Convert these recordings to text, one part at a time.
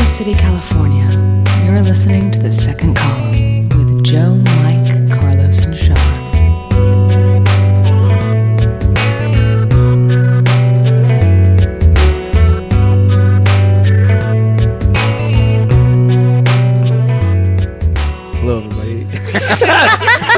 Sacramento City, California. You're listening to The Second Column with Joe, Mike, Carlos, and Sean. Hello, everybody.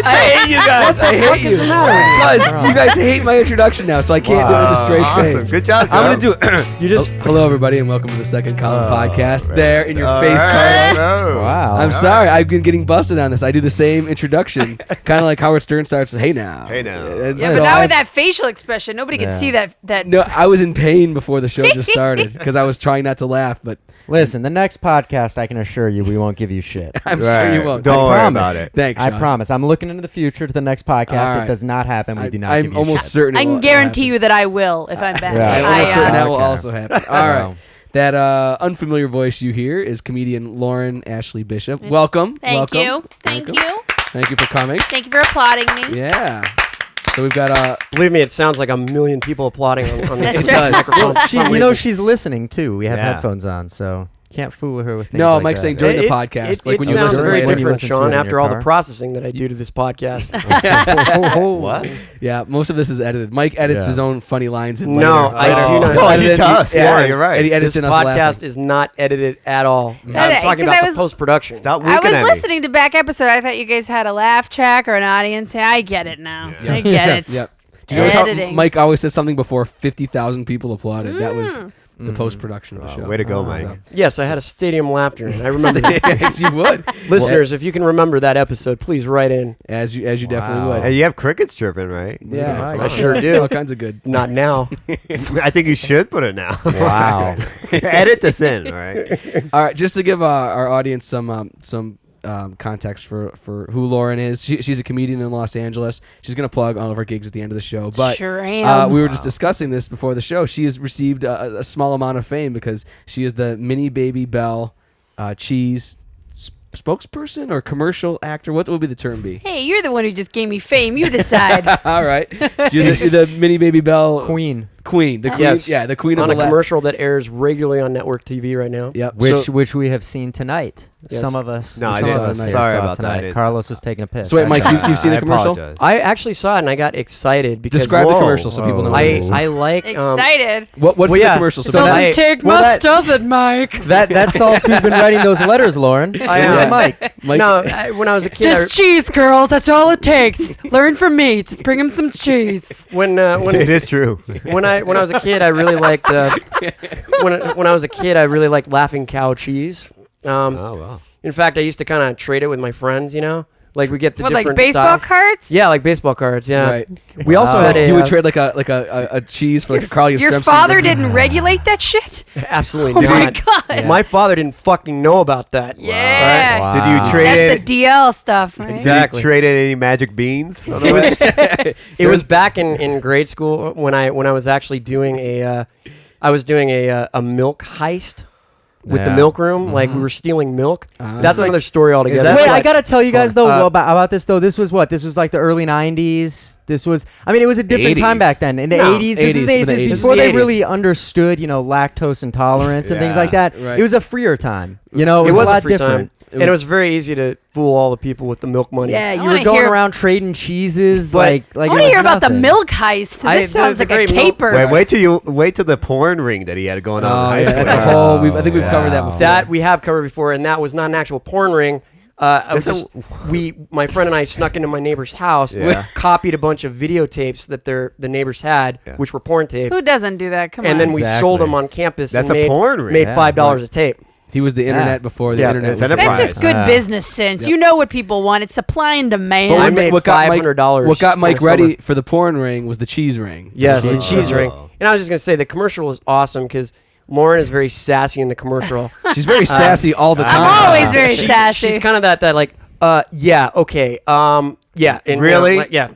I hate you guys. I hate you. Guys, you guys hate my introduction now, so I can't do it with a straight face. Awesome. Good job, Joe. I'm going to do it. You just hello, everybody, and welcome to the Second Column podcast. Right. There in your face, Carlos. No. Wow. I'm sorry. I've been getting busted on this. I do the same introduction, kind of like Howard Stern starts, hey now. Hey now. And Yeah, so but not I've- with that facial expression. Nobody could see that. No, I was in pain before the show just started because I was trying not to laugh, but Listen, the next podcast, I can assure you, we won't give you shit. I'm sure you won't. Don't I worry promise. about it. Thanks, I Sean. promise. I'm looking into the future to the next podcast. All right. It does not happen. We do not give I'm you almost shit. certain. I it can will guarantee happen. you that I will if I'm back. Yeah, I'm almost certain that will Okay. also happen. All right. That unfamiliar voice you hear is comedian Lauren Ashley Bishop. Welcome. Thank Welcome. you. Thank Welcome. you. Thank you for coming. Thank you for applauding me. Yeah. So we've got Believe me, it sounds like a million people applauding on That's this right. microphone. for some You know reason. she's listening, too. We have Yeah. headphones on, so can't fool her with things No, like Mike's that. saying during the podcast, It, like it when you sounds listen very later. when you different, listen to it Sean, in after your all the car. processing that I do to this podcast. What? Yeah, most of this is edited. Mike edits Yeah. his own funny lines in No, later. I do not. Oh, Edited- he does. Yeah, you're right. And he edits This in us podcast laughing. is not edited at all. Okay, I'm talking 'cause I about the was- post-production. Stop I winking was at me. listening to back episode. I thought you guys had a laugh track or an audience. I get it now. I get it. Yep. Do you notice how Editing. Mike always says something before 50,000 people applauded? That was the post-production of the show. Way to go, So- Mike. Yes, I had a stadium laughter. And I remember that. Yes, you would. Listeners, if you can remember that episode, please write in. As you definitely Wow. would. Hey, you have crickets chirping, right? Yeah, Mike. I sure do. All kinds of good. Not now. I think you should put it now. Wow. Edit this in, all right? All right, just to give our audience some context for who Lauren is. She's a comedian in Los Angeles. She's going to plug all of her gigs at the end of the show. But Sure am. we were just discussing this before the show. She has received a small amount of fame because she is the Mini Baby Bell cheese spokesperson or commercial actor. What would be the term be? Hey, you're the one who just gave me fame. You decide. All right. She's the Mini Baby Bell Queen. Queen. The queen. Yes. Yeah, the queen On of a the commercial that airs regularly on network TV right now. Yep. Which we have seen tonight. Yes. Some of us. No, I some didn't. of us here Sorry saw it about that. I tonight. didn't. Carlos was taking a piss. So wait, Mike, you've seen the I commercial? apologize. I actually saw it and I got excited because Describe the Whoa. commercial so people know. what it is. I like Excited. What's Well, the yeah. commercial? So people know? that- take well, that- does it, Mike? That solves who's been writing those letters, Lauren. It was am. Mike. Mike, no, when I was a kid, cheese, girls. That's all it takes. Learn from me. Just bring him some cheese. when It is true. when I was a kid, I really liked when I was a kid, I really liked Laughing Cow cheese. Oh, wow. In fact, I used to kind of trade it with my friends. You know, like we get the What, different like baseball styles. cards? Yeah, like baseball cards. Yeah. Right. We also had a you would trade like a cheese for like a Carl Your Yastrzemski. father didn't regulate that shit? absolutely Oh my not. God. My father didn't fucking know about that. Yeah. Wow. Did you That's trade the DL stuff, right? Exactly. Did you trade any magic beans? It was back in grade school when I was actually doing a milk heist with the Yeah. milk room. Like we were stealing milk. That's like- another story altogether. that Wait, like- I gotta tell you guys though Uh, about this though. This was what? This was like the early '90s. This was. I mean, it was a different 80s. time back then. In the No, '80s, this is 80s, the for the 80s. 80s. Before This is they the really understood, lactose intolerance and things Yeah, like that. right. It was a freer time. It was, it was a lot a free different. time, and it was very easy to fool all the people with the milk money. Yeah, you wanna were going hear- around trading cheeses But- like I it want to was hear about the nothing. milk heist. I- This sounds there's a like a great milk- caper. Wait till the porn ring that he had going on. Oh, in high yeah, school. that's a whole. I think we've covered that Wow. before. That we have covered before, and that was not an actual porn ring. My friend and I snuck into my neighbor's house, Yeah. copied a bunch of videotapes that the neighbors had, Yeah. which were porn tapes, Who doesn't do that? Come and on. then we Exactly. sold them on campus. That's and a made, porn ring. Made Yeah, $5 a tape. he was the internet before the Yeah, internet. it's Was enterprise. That's just good Yeah. business sense. Yep. You know what people want. It's supply and demand. But What I ma- made what got Mike- $500. What got Mike in the ready summer. for the porn ring was the cheese ring. Yes, the Oh. cheese ring. And I was just gonna say the commercial was awesome because Lauren is very sassy in the commercial. She's very sassy all the time. I'm always very She- sassy. She's kind of that like yeah, okay, yeah, and, Really? like, yeah.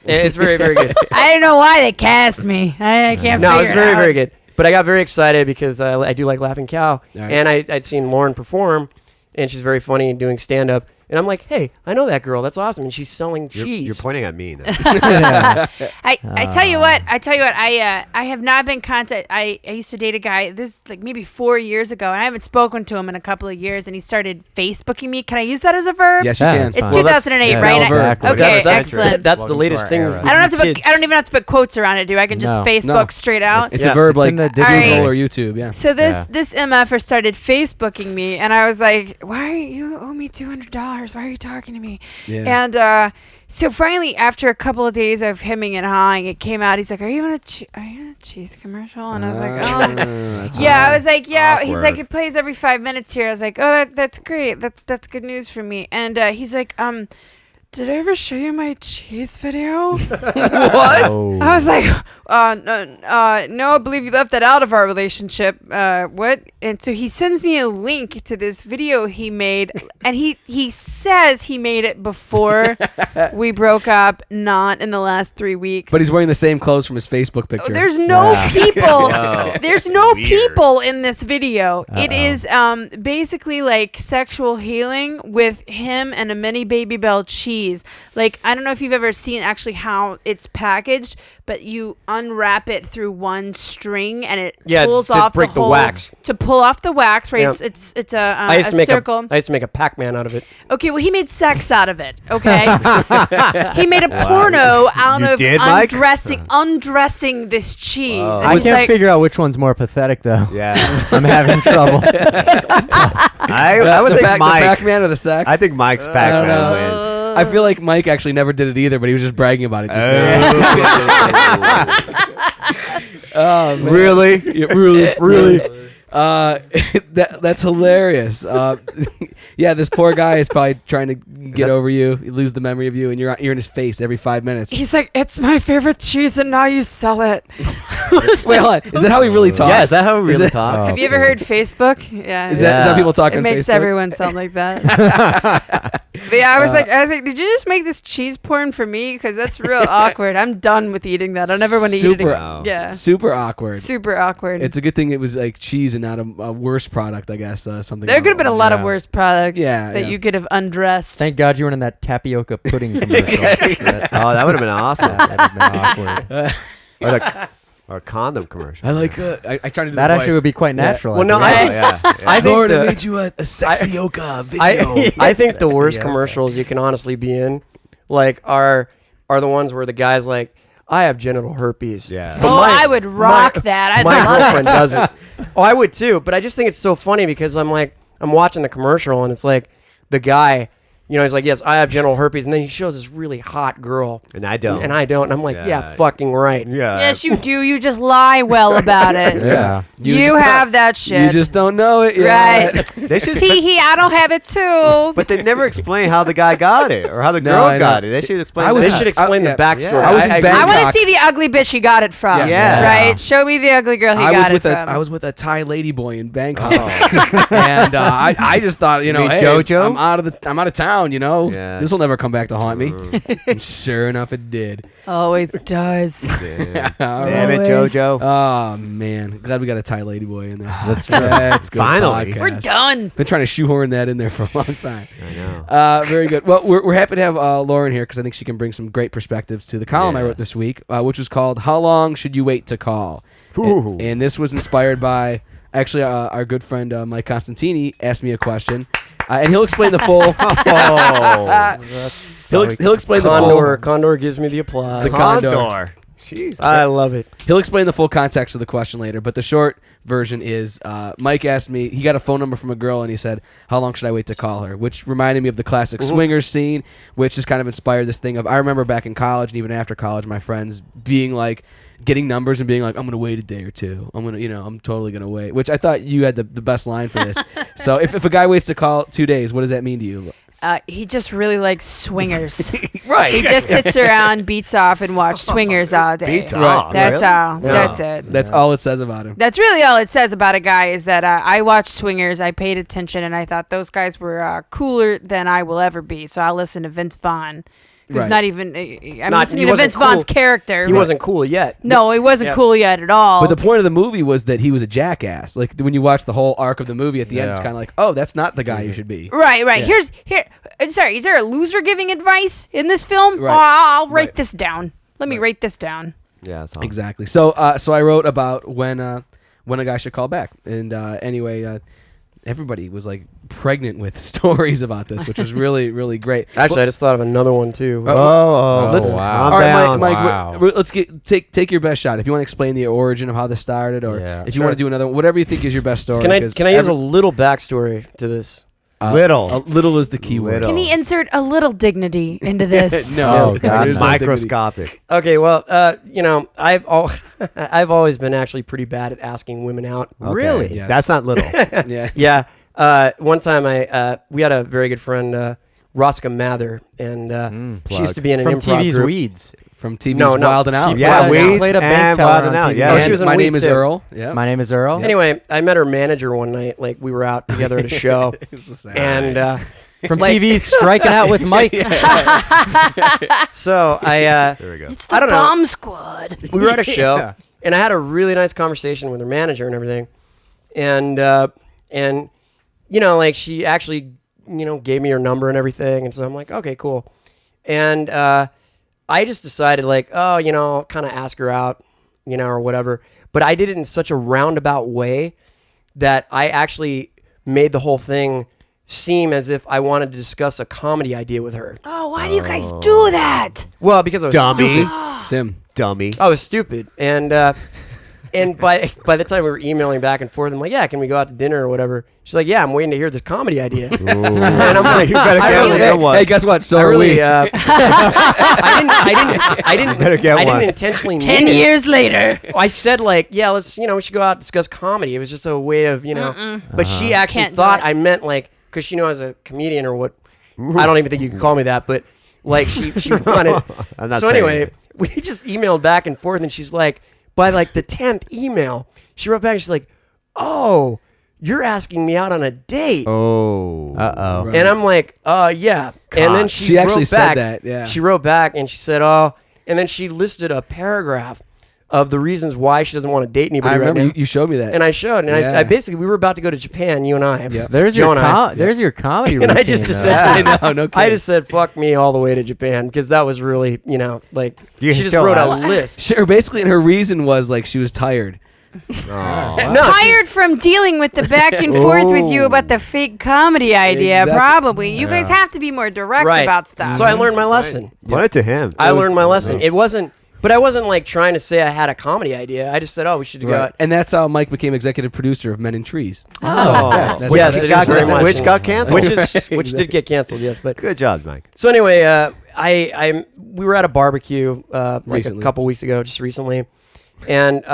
And it's very very good. I don't know why they cast me. I can't No, figure it's it very out. very good. But I got very excited because I do like Laughing Cow, Right. and I'd seen Lauren perform, and she's very funny and doing stand up. And I'm like, hey, I know that girl. That's awesome. And she's selling cheese. You're pointing at me now. I tell you what. I have not been contacted. I used to date a guy. This like maybe 4 years ago, and I haven't spoken to him in a couple of years. And he started Facebooking me. Can I use that as a verb? Yes, you Yeah, can. it's It's fine. 2008, Well, right? that's- Exactly. Okay, that's excellent. That's the Welcome to latest our thing. era. with I don't have to. kids. I don't even have to put quotes around it, do I? I can just No. Facebook No. straight out. It's Yeah. a verb It's like in the Google dictionary. or YouTube. Yeah. So Yeah. this MFer started Facebooking me, and I was like, "Why are you owe me $200? Why are you talking to me?" Yeah. And so finally, after a couple of days of hemming and hawing, it came out. He's like, "Are you in a cheese commercial?" And I was like, "Oh, that's yeah." I was like, "Yeah." He's like, Awkward. "It plays every 5 minutes here." I was like, "Oh, that's great. That's good news for me." And he's like, "Did I ever show you my cheese video?" what? Oh. I was like, no, I believe you left that out of our relationship. What? And so he sends me a link to this video he made, and he says he made it before we broke up, not in the last 3 weeks. But he's wearing the same clothes from his Facebook picture. There's no Wow. people. Whoa. There's no Weird. people in this video. It Uh-oh. is basically like sexual healing with him and a mini Baby Bell cheese. Like, I don't know if you've ever seen actually how it's packaged, but you unwrap it through one string and it Yeah, pulls to off break the the whole wax. to pull off the wax. Right? Yeah. It's I a used to make circle. I used to make a Pac-Man out of it. Okay, well, he made sex out of it. Okay, he made a porno out You of did, Mike? undressing this cheese. Wow. And I he's can't like, figure out which one's more pathetic though. Yeah. I'm having trouble. I would the think the Mike. Pac-Man or the sex? I think Mike's don't Pac-Man know. wins. I feel like Mike actually never did it either, but he was just bragging about it just now. Oh, man. Really? Yeah, really. That's hilarious. Yeah, this poor guy is probably trying to get over you, lose the memory of you, and you're in his face every 5 minutes. he's like, it's my favorite cheese, and now you sell it. Wait, hold on. Is that how he really talks? Yeah, is that how we Is really it- talk? Have you ever heard Facebook? Yeah. Is that people talking it makes Facebook? everyone sound like that. But yeah, I was like, did you just make this cheese porn for me? Because that's real awkward. I'm done with eating that. I never want to eat it Super- again. Yeah. Super awkward. Super awkward. It's a good thing it was like cheese and not a worse product, I guess. Something. There could have been a lot of Yeah. worse products Yeah, that yeah. you could have undressed. Thank God you weren't in that tapioca pudding commercial. Oh, that would have been awesome. That would have been awkward. Or a condom commercial. I like. I tried to do That the actually voice. would be quite natural. Well, no, Oh, I think yeah. I think Lord, I the- made you a sexy yoga video. I think the worst yeah. commercials you can honestly be in, like, are the ones where the guy's like, I have genital herpes. Yeah. But Oh, my- I would rock that. I'd My love girlfriend it. doesn't. Oh, I would too. But I just think it's so funny because I'm watching the commercial and it's like the guy, he's like, yes, I have genital herpes, and then he shows this really hot girl, And I don't. and I don't. And I'm like, yeah, Yeah. fucking right. Yeah. Yes, you do. You just lie well about it. Yeah. You have that shit. You just don't know it yet. Right. They should. Tee hee, I don't have it too. But they never explain how the guy got it or how the No, girl I know. got it. They should explain. I was- They that. should explain yeah. the backstory. Yeah. I was in I Bangkok. want to see the ugly bitch he got it from. Yeah. Right? Show me the ugly girl he I was got it with from. I was with a Thai lady boy in Bangkok, and I just thought, mean hey, JoJo? I'm out of town, Yeah. this will never come back to haunt me. And sure enough, it did. Always does. Damn, All Damn it, Always. JoJo. Oh man, glad we got a Thai lady boy in there. That's true. That's good. Finally. podcast. We're done. Been trying to shoehorn that in there for a long time. I know. Very good. Well, we're happy to have Lauren here because I think she can bring some great perspectives to the column I Yes. wrote this week, which was called "How Long Should You Wait to Call?" Ooh. And this was inspired by actually our good friend Mike Constantini asked me a question, and he'll explain the full. He'll explain the full. Condor gives me the applause. The Condor. Condor. Jeez. I love it. He'll explain the full context of the question later, but the short version is Mike asked me, he got a phone number from a girl and he said, how long should I wait to call her? Which reminded me of the classic swingers scene, which has kind of inspired this thing of, I remember back in college and even after college, my friends being like, getting numbers and being like, I'm going to wait a day or two. I'm totally going to wait, which I thought you had the best line for this. So if a guy waits to call 2 days, what does that mean to you? He just really likes swingers. Right. He just sits around, beats off, and watches swingers all day. Beats Right. off. That's Really? all. Yeah. That's it. That's all it says about him. That's really all it says about a guy is that I watched swingers, I paid attention, and I thought those guys were cooler than I will ever be. So I'll listen to Vince Vaughn, who's Right. not even. I'm Not- listening he to wasn't Vince Vaughn's cool. character. He but- wasn't cool yet. No, he wasn't Yeah. cool yet at all. But the point of the movie was that he was a jackass. Like when you watch the whole arc of the movie, at the end, it's Yeah. kind of like, oh, that's not the guy you should be. Right. Yeah. Here. sorry, is there a loser giving advice in this film? Right. Oh, I'll write Right. this down. Let me write this down. Yeah, so. Exactly. So I wrote about when a guy should call back, and anyway, everybody was like pregnant with stories about this, which was really really great. Actually, I just thought of another one too. Let's wow. All right, Calm Mike. down. Wow. Let's take your best shot. If you want to explain the origin of how this started, or Yeah. if you want to do another, whatever you think is your best story. Can I because use a little backstory to this? Little. little is the key word. Little. Can he insert a little dignity into this? No, Oh, God, there's no dignity. Microscopic. Okay, well, I've always been actually pretty bad at asking women out. Okay. Really? Yes. That's not little. Yeah. Yeah. One time we had a very good friend, Rosca Mather, and she used to be in an From improv TV's group. Weeds. From TV's No, no. Wild and Out. She Yeah, played- Weeds played a bank and teller Wild on and Out, TV. yeah. Oh, she was in My name Weeds is too. Earl. Yeah. My name is Earl. Anyway, I met her manager one night. Like we were out together at a show, and From TV's Striking Out with Mike. so There we go. It's I the don't know. bomb squad. we were at a show, Yeah. and I had a really nice conversation with her manager and everything, and like she actually gave me her number and everything, and so I'm like, okay, cool, and I just decided like, oh, kind of ask her out, or whatever, but I did it in such a roundabout way that I actually made the whole thing seem as if I wanted to discuss a comedy idea with her. Oh, why do you guys do that? Well, because I was Dummy. stupid. Tim. Dummy. I was stupid, and by the time we were emailing back and forth, I'm like, yeah, can we go out to dinner or whatever? She's like, yeah, I'm waiting to hear this comedy idea. And I'm like, you better I get really- one. Hey, Get one. hey, guess what? So I are really, we. Better get I one. didn't intentionally. 10 mean it. years later. I said like, yeah, let's, we should go out and discuss comedy. It was just a way of, But she actually Can't do thought it. I meant like, because she knows as a comedian or what. I don't even think you can call me that, but like she wanted. I'm not So saying anyway, it. we just emailed back and forth, and she's like, by like the 10th email, she wrote back. And she's like, oh, you're asking me out on a date. Oh. Uh-oh. Right. And I'm like, yeah. And then she actually wrote said back, that, yeah. She wrote back and she said, oh, and then she listed a paragraph of the reasons why she doesn't want to date anybody I right remember now. you showed me that. And I showed, and Yeah. I basically, we were about to go to Japan, you and I. Yep. There's Joe your and I. there's your comedy And I routine. just though. essentially, I know, no I kidding. just said, fuck me all the way to Japan, because that was really, like, You she just still wrote a have- list. She, or basically, and her reason was like she was tired. Tired from dealing with the back and forth with you about the fake comedy idea, Exactly. probably. You guys have to be more direct Right. about stuff. So I learned my lesson. Point it to him. I learned my lesson. It wasn't, but I wasn't like trying to say I had a comedy idea. I just said, oh, we should go out. And that's how Mike became executive producer of Men in Trees. Oh. that's- Which Yes, it got- is very much. Which got canceled. Which did get canceled, yes. But Good job, Mike. so anyway, we were at a barbecue like Recently. a couple weeks ago, just recently, and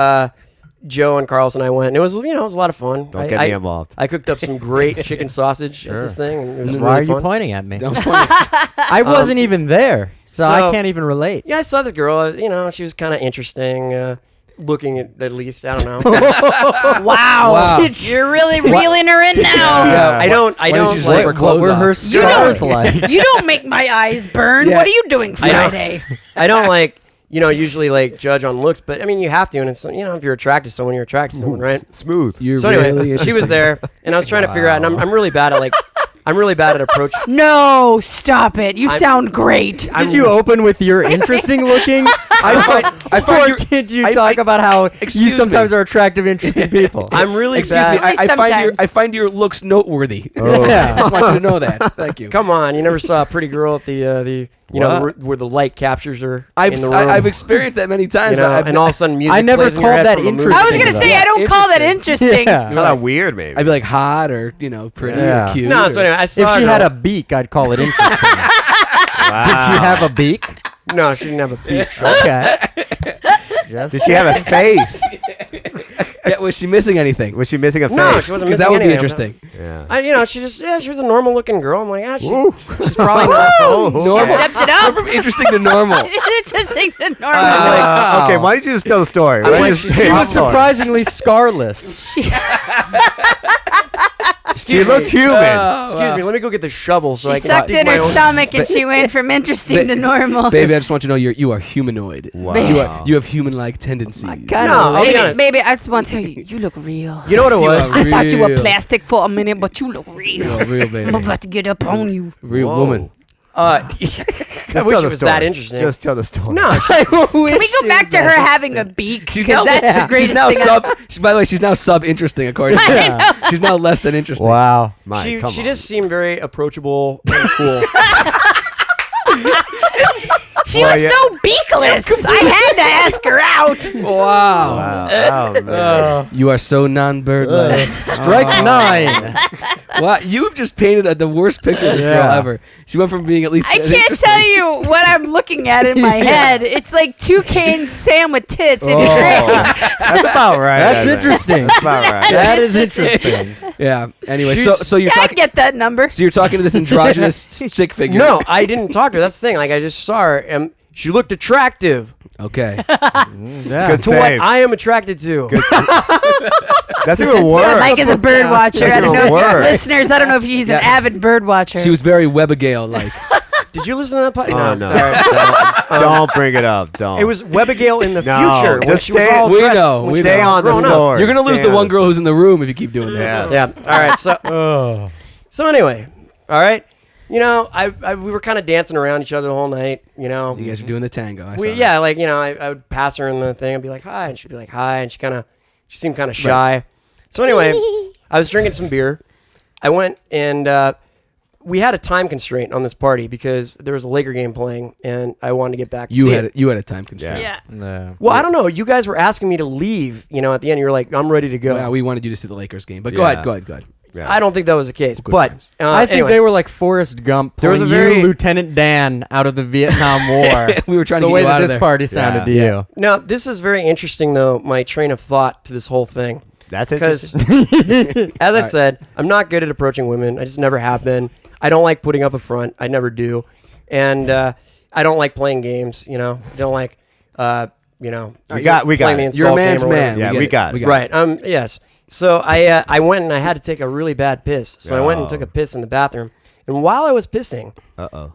Joe and Carlos and I went. And it was it was a lot of fun. Don't get me involved. I cooked up some great chicken sausage at this thing, and it was Why are really you fun. pointing at me? Don't point I wasn't even there, so I so- can't even relate. Yeah, I saw this girl. She was kind of interesting. Looking at least, I don't know. wow. You're really reeling her in now. Yeah. I don't. Why don't you just like, let her What clothes were off? her You scars don't, like? you don't make my eyes burn. Yeah. What are you doing I know. Friday? I don't like. Usually like judge on looks, but I mean you have to, and it's if you're attracted to someone, you're attracted to someone, right? Smooth. You're So anyway, really she interesting. was there, and I was trying to figure out, and I'm really bad at I'm really bad at approach. No, stop it. You sound great. Did you open with your interesting looking? I find or you're- did you I- talk I- about how you Excuse sometimes me. are attractive, interesting people? I'm really Excuse me. bad. Sometimes. I find your looks noteworthy. Yeah. I just want you to know that. Thank you. Come on, you never saw a pretty girl at the What? where the light captures her I've in the room. I've experienced that many times. but I've, and all of a sudden music I never plays in your called head that from a movie. interesting. I was going to say, Yeah, I don't call that interesting. interesting. Yeah. Kind of weird, maybe. I'd be like hot or pretty Yeah. or cute. No, or- so anyway, I saw If she a had girl- a beak, I'd call it interesting. Wow. Did she have a beak? no, she didn't have a beak. Okay. Just Did she have a face? Yeah, was she missing anything? Was she missing a face? No, she wasn't Because missing that would be anything. interesting. Yeah. She was a normal looking girl. I'm like, she's probably not. She stepped it up. From interesting to normal. Interesting to normal. Okay, why don't you just tell the story? I'm Why like, don't you just she tell She was the story? surprisingly scarless. She- She looked human. Excuse me, let me go get the shovel so I She can sucked dig in my her own- stomach and she went from interesting to normal. Baby, I just want you to know you are humanoid. Wow. You have human-like tendencies. No, I'll be Baby, honest. baby, I just want to tell you, you look real. You know what it You was? are I thought you were real. plastic for a minute, but you look real. Oh, real baby. I'm about to get up on you. Real Whoa. woman. I Just wish tell it the was story. that interesting. Just tell the story. no, Can we go back to her having a beak? She's 'Cause now, that's the greatest she's now thing. by the way, she's now sub-interesting according to I her. know. She's now less than interesting. Wow. Mike, she come on. just seemed very approachable and cool. She Well, was yeah. so beakless. I had to ask her out. Wow. Wow. Oh, man. You are so non-bird-like. Strike 9. Wow, you've just painted the worst picture of this girl Yeah. ever. She went from being at least I can't interesting. tell you what I'm looking at in my head. It's like toucan Sam with tits. It's Oh, great. that's about right. That's I think. interesting. That's about right. That is interesting. Yeah. Anyway, She's- so you're I talking. get that number. So you're talking to this androgynous stick figure. No, I didn't talk to her. That's the thing. Like I just saw her, and she looked attractive Okay. Yeah. Good to what save. I am attracted to. That's even worse. Mike is a bird watcher. That's I don't know even if worse. listeners. I don't know if he's an Yeah. avid bird watcher. She was very Webbigail like. Did you listen to that? Oh, no. All right. Don't bring it up. Don't. It was Webigail in the No, future when just she was stay- all We dressed. know, when we she know. was Stay all on the grown up. story. You're gonna lose Stay the on one girl who's in the room if you keep doing that. Yes. Yeah. All right. So. So anyway, all right. You know, we were kind of dancing around each other the whole night. You know. You guys are doing the tango. I saw that. Yeah, like, you know, I would pass her in the thing and be like, hi. And she'd be like, hi. And she seemed kind of shy. So anyway, I was drinking some beer. I went and we had a time constraint on this party because there was a Laker game playing and I wanted to get back to see it. You had a time constraint. yeah. No. Well, I don't know. You guys were asking me to leave, you know, at the end. You were like, I'm ready to go. Well, we wanted you to see the Lakers game, but Yeah. go ahead. Yeah. I don't think that was the case. Good But friends. I think anyway. they were like Forrest Gump. There was pulling a very- you, Lieutenant Dan, out of the Vietnam War. We were trying to the get way you out that of this there. party sounded Yeah. to you. Now, this is very interesting, though, my train of thought to this whole thing. That's Because, interesting. as I said, I'm not good at approaching women. I just never have been. I don't like putting up a front. I never do. And I don't like playing games, you know. I don't like, you know. We got playing the it. You're a insult man's game or whatever. man. Yeah, we got it. Right. Yes. So I went and I had to take a really bad piss. So I went and Oh. took a piss in the bathroom. And while I was pissing, Uh-oh.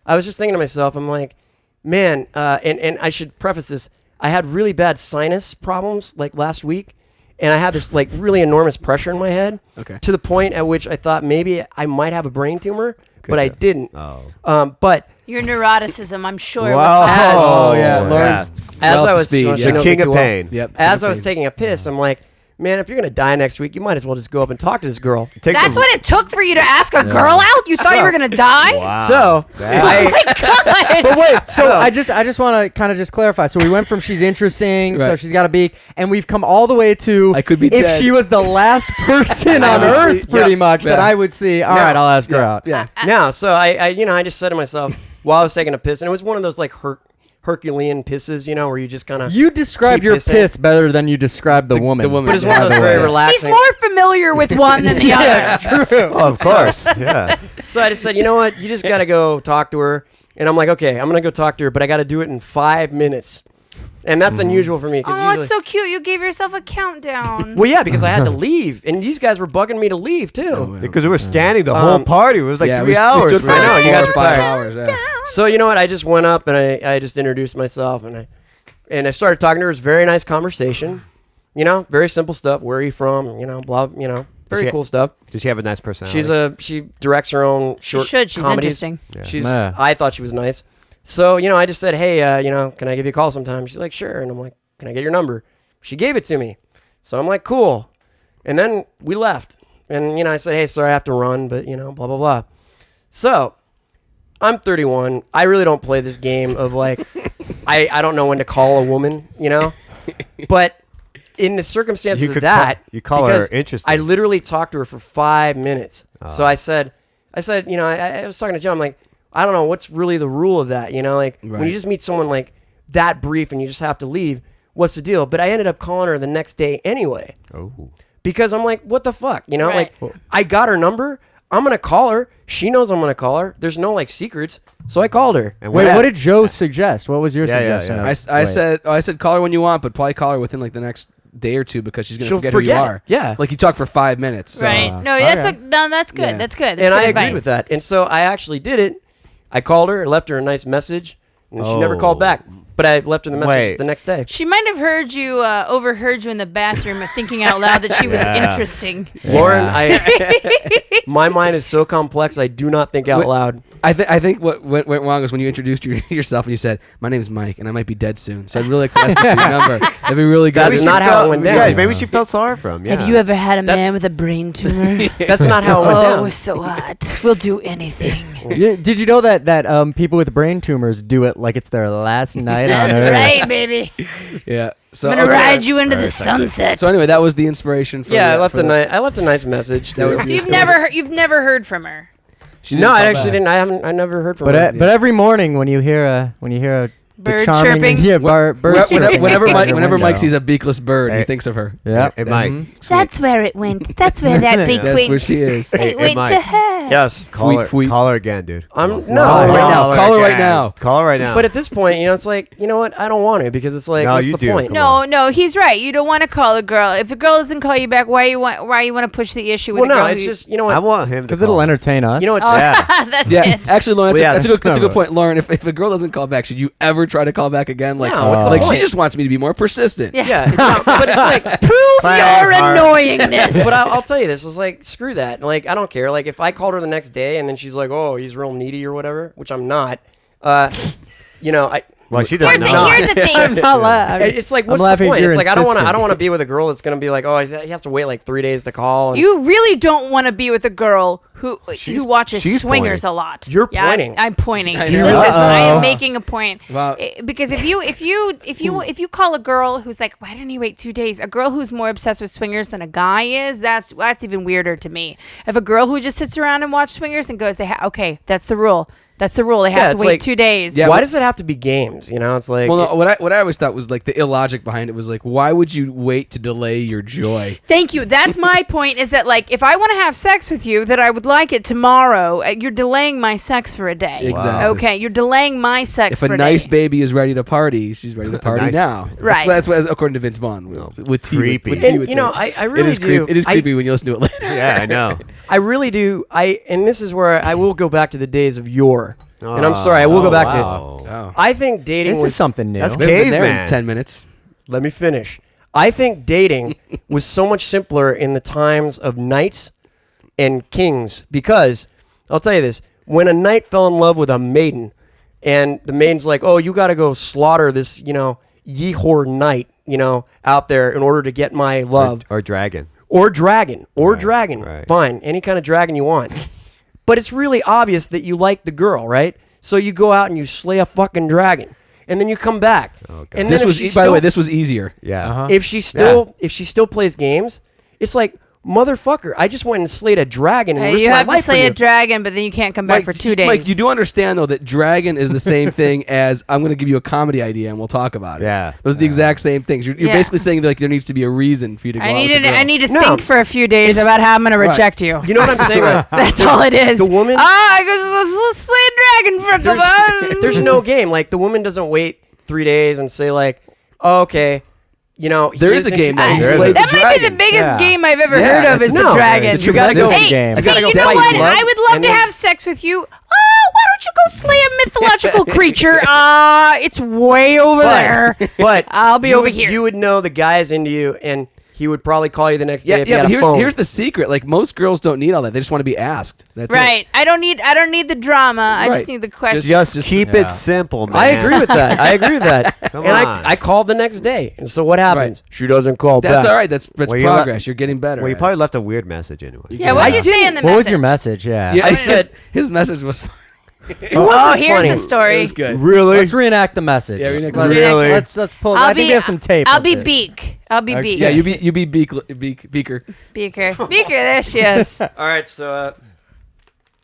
I was just thinking to myself, I'm like, man, and I should preface this. I had really bad sinus problems like last week. And I had this like really enormous pressure in my head. Okay. To the point at which I thought maybe I might have a brain tumor, but I didn't. Oh. But Your neuroticism, I'm sure, Wow. was As- Oh yeah, yeah. Lawrence. as I was speed. so Yeah. she knows King me of too well. pain. Yep. As I was taking a piss, I'm like, man, if you're gonna die next week, you might as well just go up and talk to this girl. Take That's some- what it took for you to ask a girl out? You thought you were going to die? Wow. So That- But wait, so I just want to kind of just clarify. So we went from she's interesting, so Right. she's got a beak, and we've come all the way to I could be if dead. she was the last person on Honestly, Earth, pretty yeah, much, that yeah. I would see. All right, I'll ask her out. Yeah. now, so I just said to myself while I was taking a piss, and it was one of those like Herculean pisses, you know, where you just kind of. You described Keep your pissing. piss better than you described the woman. woman. But it's Yeah, one of by those the very way. He's relaxing. more familiar with one than the other. True. Oh, of course. Yeah. So I just said, you know what? You just got to go talk to her. And I'm like, okay, I'm going to go talk to her, but I got to do it in 5 minutes. And that's unusual for me. Cause Oh, usually, it's so cute. You gave yourself a countdown. well, yeah, because I had to leave. And these guys were bugging me to leave, too. Because we were standing the whole party. It was like Yeah, 3 we hours. stood for I know, like you guys 4 or were 5 tired. hours. Yeah. So you know what? I just went up and I just introduced myself and I started talking to her. It was a very nice conversation. You know, very simple stuff. Where are you from? You know, blah. You know, very she- cool stuff. Did she have a nice personality? She directs her own short. should. She's comedies. interesting. She's. Yeah. I thought she was nice. So you know, I just said, hey, you know, can I give you a call sometime? She's like, sure. And I'm like, can I get your number? She gave it to me. So I'm like, cool. And then we left. And you know, I said, hey, sorry, I have to run, but you know, blah blah blah. So I'm 31. I really don't play this game of like, I don't know when to call a woman, you know? But in the circumstances You of could that, call- you call her because interesting. I literally talked to her for 5 minutes. So I said, you know, I was talking to Joe. I'm like, I don't know what's really the rule of that, you know? Like when Right. you just meet someone like that brief and you just have to leave, what's the deal? But I ended up calling her the next day anyway. Oh. Because I'm like, what the fuck? You know, Right. like I got her number. I'm going to call her. She knows I'm going to call her. There's no like secrets. So I called her. And Wait, what did Joe suggest? What was your Yeah, yeah, suggestion? yeah. of- I said call her when you want, but probably call her within like the next day or two because she's gonna She'll forget who you forget. are. Yeah. Like you talk for 5 minutes. So. Right. No, that's good. Yeah. That's good. That's And good I advice. agree with that. And so I actually did it. I called her, left her a nice message, and she never called back. But I left her the message the next day. She might have heard you, overheard you in the bathroom thinking out loud that she was interesting. Lauren, my mind is so complex. I do not think out loud. I think what went wrong was when you introduced yourself and you said, "My name's Mike and I might be dead soon." So I'd really like to ask you for your number. That'd be really good. That's not how it went down. Yeah, maybe she felt sorry for him. Yeah. Have you ever had a man That's- with a brain tumor? That's not how it went Oh, down. it was so hot. We'll do anything. Yeah, did you know that people with brain tumors do it like it's their last night on That's Earth? right, baby. Yeah. So I'm gonna okay. ride you into the sunset. So anyway, that was the inspiration for. Yeah, I left for I left a nice message. That was the You've never heard from her. She didn't No, I call actually back. didn't. I never heard from But her. but every morning when you hear a Bird charming, chirping. yeah, bird chirping Whenever outside Mike, your whenever Mike window. sees a beakless bird, he Hey. thinks of her. Yeah. It might. Sweet. That's where it went. That's where that beak That's where went. she is. Hey, It went Mike. to her. Yes. Call her, Fweet. call her again, dude. No. Call her right now. Call her right now. Call her right now. But at this point, it's like, you know what? I don't want to because it's like, No, what's you the do. point? Come No, he's right. You don't want to call a girl. If a girl doesn't call you back, why you want to push the issue with Well, a girl? no, it's just, you know I what? want him to because it'll call. entertain us. You know, it's Yeah. that's Yeah, it. actually, Lauren, Well, yeah, that's a good that's point. Lauren, if a girl doesn't call back, should you ever try to call back again? Like, No, what's the like point? she just wants me to be more persistent. Yeah. It's not- but it's like, Prove Fire your heart. annoyingness. but I'll tell you this. It's like, screw that. Like, I don't care. Like, if I called her the next day and then she's like, oh, he's real needy or whatever, which I'm not, I. Well, she doesn't here's, know. here's the thing. I'm not laughing. It's like, I'm what's the laughing point? you're It's like I don't insistent. want to be with a girl that's gonna be like, oh, he has to wait like 3 days to call. And You really don't want to be with a girl who watches she's swingers pointing. a lot. You're Yeah, pointing. I'm pointing. I This know. is I am Uh-oh. making a point. Wow. Because if you call a girl who's like, why didn't he wait 2 days? A girl who's more obsessed with swingers than a guy is, that's even weirder to me. If a girl who just sits around and watches swingers and goes, okay, that's the rule. That's the rule. They have to it's wait like- 2 days. Yeah, why but- does it have to be games? It's like, Well, no, what I always thought was like the illogic behind it was like, why would you wait to delay your joy? Thank you. That's my point. Is that like if I want to have sex with you, that I would like it tomorrow. You're delaying my sex for a day. Exactly. Okay, you're delaying my sex If for a nice day. baby is ready to party, she's ready to party nice- now. Right. That's what according to Vince Vaughn. With T, Creepy. With T and, would you say. know, I really it is do. It is creepy when you listen to it later. Yeah, I know. I really do. And this is where I will go back to the days of yore. And I'm sorry, I will go back wow. to. Oh. I think dating This was is something new. That's We haven't been there in Caveman. 10 minutes. Let me finish. I think dating was so much simpler in the times of knights and kings because I'll tell you this: when a knight fell in love with a maiden, and the maiden's like, "Oh, you got to go slaughter this, Yehor knight, out there in order to get my love." Or dragon. Or dragon. right. Fine. Any kind of dragon you want. But it's really obvious that you like the girl, right? So you go out and you slay a fucking dragon. And then you come back. Oh, God. And This then was, if she by the still- way, this was easier. Yeah. if she still plays games, it's like, motherfucker, I just went and slayed a dragon and risked You my have to life slay for a you. dragon, but then you can't come back for 2 days. Mike, you do understand though that dragon is the same thing as I'm going to give you a comedy idea and we'll talk about it. Yeah. Those are the exact same things. You're Yeah. basically saying that, like there needs to be a reason for you to go out with the girl. I need to No. think for a few days It's- about how I'm going to Right. reject you. You know what I'm saying? Like, That's all it is. the woman- I goes, let's slay a dragon for a couple. there's no game. Like, the woman doesn't wait 3 days and say, like, oh, okay, There is a game that that you There is slay a- the That might be the dragon. biggest Yeah. game I've ever Yeah, heard of it's- is no, the dragon. it's- you gotta go- Hey, Hey, I gotta go you know fight what? you, love. I would love And to then- have sex with you. Oh, why don't you go slay a mythological creature? It's way over there. But I'll be you over would- here. You would know the guy is into you, and he would probably call you the next day Yeah, if he yeah. had But a phone. here's the secret. Like most girls don't need all that. They just want to be asked. That's Right. I don't need the drama. I just Right. need the question. Just keep yeah. it simple, man. I agree with that. Come and on. I called the next day. And so what happens? She doesn't call That's back. all right. That's Well, you progress. You're getting better. Well, you at it. probably left a weird message anyway. yeah, what did you say in the What message? was your message? Yeah. Yeah, I his- said- his message was. Oh, here's funny. the It story. was good. Really? Let's reenact the message. Yeah, reenact the let's, message. Really? let's pull. I think we have some tape. I'll of be it. Beak. I'll be Beak. Yeah, you be Beaker. Beaker. Beaker. There she is. All right, so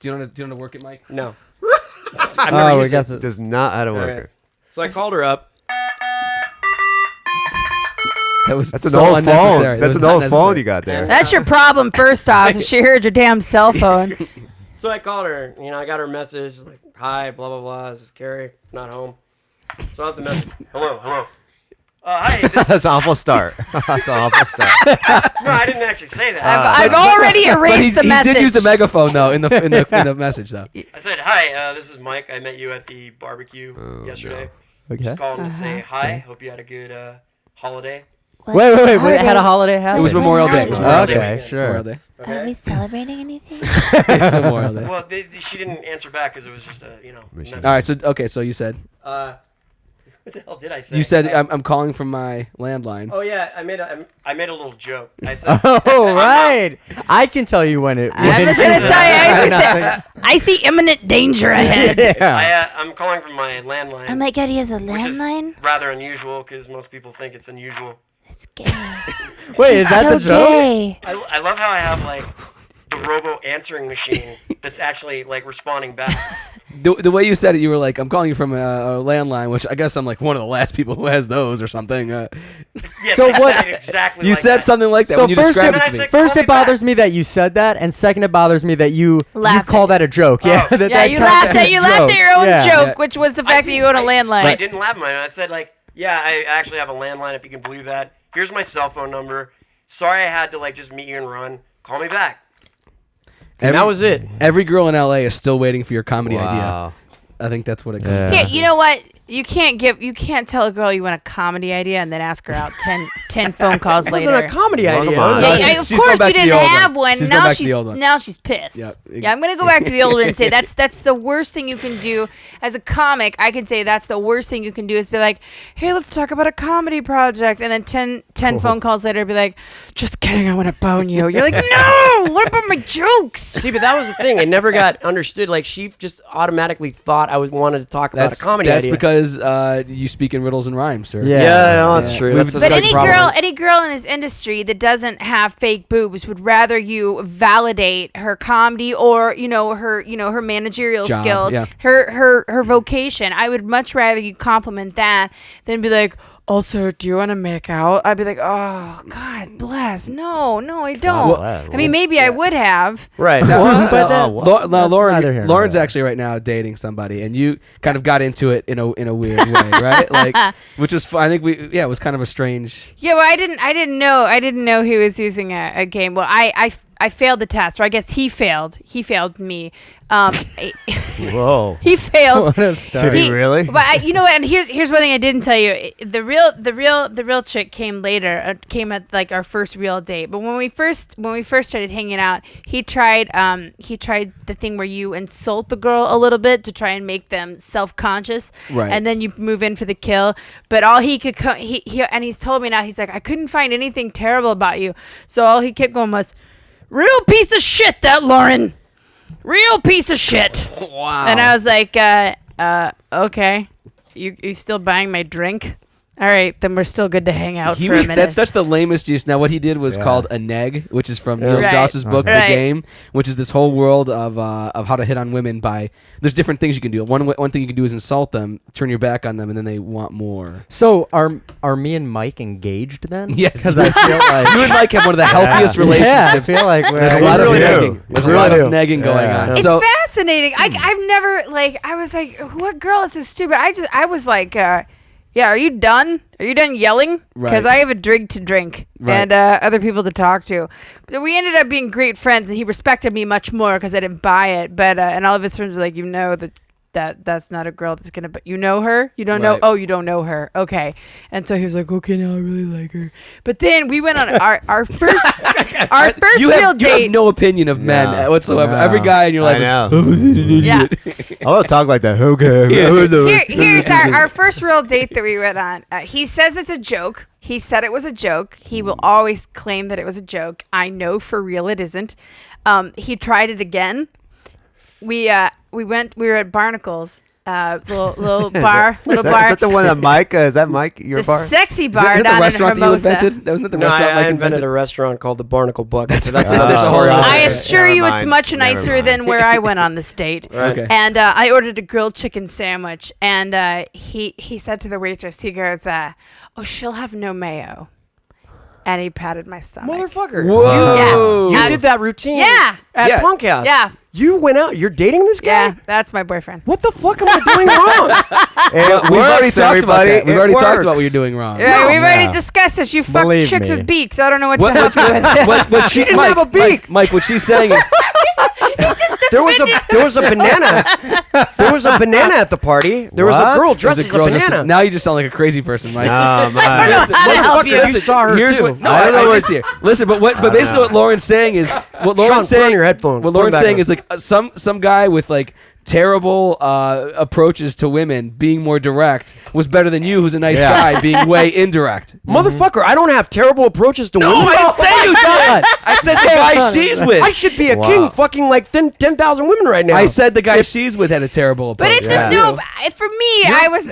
Do you want to work it, Mike? no. Oh, we got Does not how to All work right. it. So I called her up. That was That's an so old unnecessary. phone. That That's was an not old phone necessary. you got there. That's your problem. First off, she heard your damn cell phone. So I called her. I got her message. Like, hi, blah, blah, blah. This is Carrie. Not home. So I left the message. Hello. Hi. That's an awful start. That's an awful start. No, I didn't actually say that. I've already But erased the he message. did use the megaphone though in the message though. I said, hi, this is Mike. I met you at the barbecue yesterday. Okay. Just calling to say hi. Hope you had a good holiday. Wait. It had a holiday hat. It was Memorial Day. It was Memorial Day. Okay, It's sure. Memorial Day. Are we celebrating anything? It's Memorial Day. Well, she didn't answer back because it was just a, message. All right. So you said What the hell did I say? you said I'm calling from my landline. Oh yeah, I made a little joke. I said, Oh right. I can tell you when it. I was going to tell you. I was gonna say, I see imminent danger ahead. Yeah. I'm calling from my landline. Oh my god, he has a which landline? is rather unusual because most people think it's unusual. It's gay. Wait, is that so the joke? gay. I love how I have like the robo answering machine that's actually like responding back. The way you said it, you were like, I'm calling you from a landline, which I guess I'm like one of the last people who has those or something. Yes, So I what- said it exactly You like said that. something like that So when you first described it- it to me. First, Call it me back. bothers me that you said that, and second, it bothers me that you Laughed call at that a joke. Yeah, Oh. that Yeah, that you counts laughed as at a you laughed at your own Yeah. joke, Yeah. which was the fact that you own a landline. I didn't laugh at mine. I said like, yeah, I actually have a landline if you can believe that. Here's my cell phone number. Sorry I had to like just meet you and run. Call me back. And that was it. Every girl in LA is still waiting for your comedy idea. Wow. I think that's what it comes Yeah. down Yeah, to. you know what? You can't tell a girl you want a comedy idea and then ask her out 10 phone calls It later. wasn't a comedy Well, idea. come on. Yeah, No, yeah, she's- of she's going course back you to the didn't old one. have one. She's going Now back to she's the old one. now she's pissed. Yep. Yeah, I'm gonna go back to the old one and say that's the worst thing you can do as a comic. I can say that's the worst thing you can do is be like, hey, let's talk about a comedy project, and then 10 phone calls later be like, just kidding, I want to bone you. You're like, no, what about my jokes? See, but that was the thing. It never got understood. Like she just automatically thought I wanted to talk about a comedy That's idea. because you speak in riddles and rhymes, sir. yeah, no, that's Yeah. true. We've That's But a big problem. any girl in this industry that doesn't have fake boobs would rather you validate her comedy or her managerial Job, skills, yeah. her vocation. I would much rather you compliment that than be like, also, do you want to make out? I'd be like, oh, God bless. No, I don't. bless. I mean, maybe I would have. Right. But Oh, that, what? Now, That's neither here nor Lauren's there. actually right now dating somebody, and you kind of got into it in a weird way, right? Like, which was fun. I think it was kind of a strange. Yeah, well, I didn't know he was using a game. Well, I failed the test, or I guess he failed. He failed me. Whoa. He failed. What a start. Did he really? But you know what? And here's one thing I didn't tell you. The real chick came later. Came at like our first real date. But when we first started hanging out, he tried the thing where you insult the girl a little bit to try and make them self-conscious, Right. and then you move in for the kill. But all he could and he's told me now, he's like, I couldn't find anything terrible about you. So all he kept going was, real piece of shit, that Lauren. Real piece of shit. Wow. And I was like, okay. You still buying my drink? All right, then we're still good to hang out for a minute. That's such the lamest use. Now, what he did was Yeah. called a neg, which is from Neil Right. Strauss's book, Right. The Game, which is this whole world of how to hit on women by. There's different things you can do. One thing you can do is insult them, turn your back on them, and then they want more. So are me and Mike engaged then? Yes. because I feel like You and Mike have one of the healthiest Yeah, I relationships. feel like There's a we're- lot of really do. nagging. There's a Really lot do. of nagging going Yeah. on. It's So fascinating. I've never I was like, what girl is so stupid? I was like, yeah, are you done? Are you done yelling? Because Right. I have a drink to drink Right. and other people to talk to. But we ended up being great friends, and he respected me much more because I didn't buy it. But and all of his friends were like, that's not a girl that's gonna. But you know her? You don't know? Right. Oh, you don't know her? Okay. And so he was like, okay, now I really like her. But then we went on our first you real have date. no opinion of men No. whatsoever. No. Every guy in your life I is. know. Yeah. I want to talk like that. Okay. Here's our first real date that we went on. He says it's a joke. He said it was a joke. He will always claim that it was a joke. I know for real it isn't. He tried it again. We were at Barnacles, little bar, Is that the one that Mike? Is that Mike? Your the bar? sexy Is bar that the down in restaurant that you Hermosa. invented? That wasn't the No, restaurant I Mike invented a restaurant called the Barnacle Bucket. So that's right. another Oh, story. right. I Never assure you, it's mind. much Never nicer mind. than where I went on this date. Right. Okay. And I ordered a grilled chicken sandwich, and he said to the waitress, he goes, "Oh, she'll have no mayo," and he patted my stomach. Motherfucker. Whoa. Yeah. You did that routine Yeah. at Yeah. Punk House. Yeah. You went out. You're dating this guy? Yeah, that's my boyfriend. What the fuck am I doing wrong? It We've already works, talked about everybody. that. We've It already talked works. about what you're doing wrong. Right, we've already no. discussed this. You fuck Believe chicks me. with beaks. I don't know what to help you with. What she didn't have a beak. Mike, what she's saying is, There was a banana. There was a banana at the party. There was a What? girl dressed there's as a girl a just banana. now you just sound like a crazy person, Mike. Oh, man. How to help you. You saw her Here's too. what, no, I I don't know know what- what's here. Listen, but basically what Lauren's saying is what Lauren's Sean, put saying. on your headphones. What Put 'em Lauren's back saying on. is like some guy with like terrible approaches to women being more direct was better than you, who's a nice guy, being way indirect. Motherfucker, I don't have terrible approaches to women. I didn't say you did. I said the guy she's with. I should be a Wow. king fucking like 10,000 women right now. I said the guy she's with had a terrible approach. But it's just for me.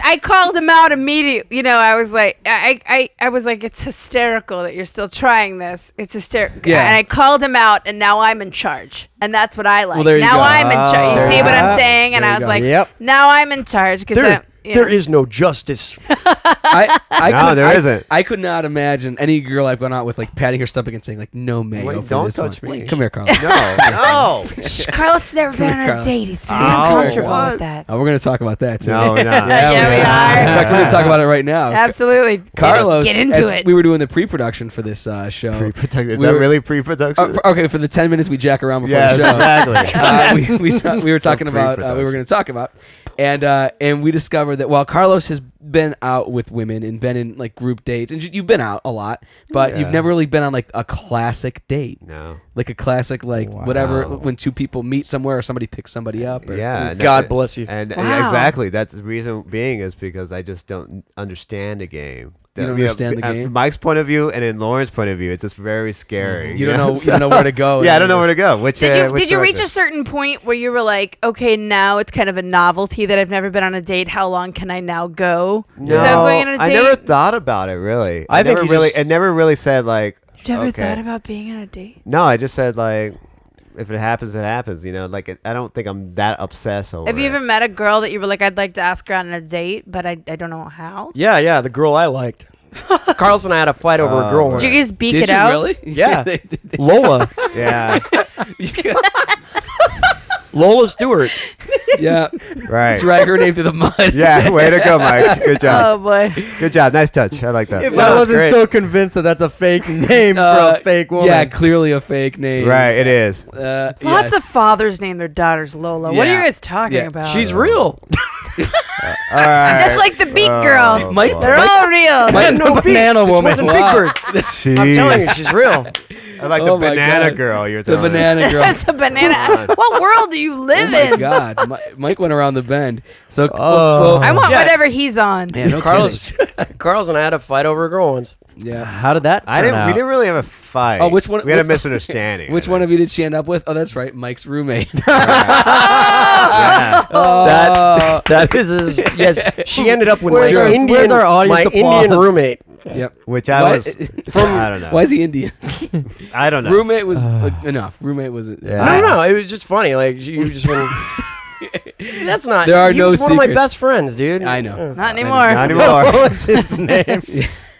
I called him out immediately. You know, I was like, I was like, it's hysterical that you're still trying this. It's hysterical. Yeah. And I called him out, and now I'm in charge, and that's what I like. Well, there you now go. I'm in charge. You see what I'm saying? And There I you was go. like, Yep. now I'm in charge because there is no justice. There isn't. I could not imagine any girl I've gone out with like patting her stomach and saying like, "No, Mayo, Wait, for don't this touch one." me. Come here, Carl. No. Carlos has never been on a Carlos. date. He's very Oh, uncomfortable what? with that. Oh, we're gonna talk about that too. No, we're not. Yeah, we In are. fact, we're gonna talk about it right now. Absolutely. Carlos, get into as it. we were doing the pre-production for this show. Pre-production. Is We that were- really pre-production? Okay, for the 10 minutes we jack around before Yes, the show. exactly. We were talking about pre-production. we were going to talk about, and we discovered that while Carlos has been out with women and been in like group dates, and you've been out a lot, but Yeah. you've never really been on like a classic date, No. like a classic like whatever when two people meet somewhere or somebody picks somebody up. Or, Yeah. and God that- bless you. And Wow. exactly, that's the reason being is because I just don't understand the game. You don't understand the game? Mike's point of view and in Lauren's point of view, it's just very scary. You don't know. You don't know where to go. Yeah, I don't know where to go. Which Did you reach a certain point where you were like, okay, now it's kind of a novelty that I've never been on a date. How long can I now go without No, going on a I date? never thought about it really. I think never you really. just- It never really said like. You never okay. thought about being on a date? No, I just said like, if it happens, it happens. You know, like I don't think I'm that obsessed over. Have you it. ever met a girl that you were like, I'd like to ask her on a date, but I don't know how? Yeah, the girl I liked. Carlos and I had a fight over a girl Oh. once. Did you guys beak Did it you out? really? Yeah. Lola. Yeah. Lola Stewart. Yeah. Right. Drag her name through the mud. Yeah. Way to go, Mike. Good job. Oh boy. Good job. Nice touch. I like that. If Yeah, I that's wasn't great. so convinced that that's a fake name for a fake woman. Yeah, clearly a fake name. Right. It is. Lots Yes. of fathers name their daughters Lola. What are Yeah. you guys talking Yeah. about? She's real. All right. just like the beak girl. Oh, Mike- They're all real. Mike- no banana woman. It wasn't Wow. Big Bird. Jeez. I'm telling you, she's real. I like Oh the my banana God. girl. You're The telling me. banana girl. There's a banana. What world do you live Oh my in? God, Mike went around the bend. So, I want Yeah. whatever he's on. man, no Carlos and I had a fight over a girl once. kidding. Yeah. How did that turn out? We didn't really have a fight. Oh, which one- We had a which- misunderstanding. Which one of you did she end up with? Oh, that's right, Mike's roommate. Yeah. Oh. That is his, yes. She ended up with Where's my our- Indian, where's our audience my Indian applause? roommate. Yep. Which I Why- was. I don't know. Why is he Indian? I don't know. Roommate was enough. Roommate was. Yeah. No. It was just funny. Like you just went. That's not. There are he no was one of my secrets. best friends, dude. I know. Not anymore. Not anymore. What was his name?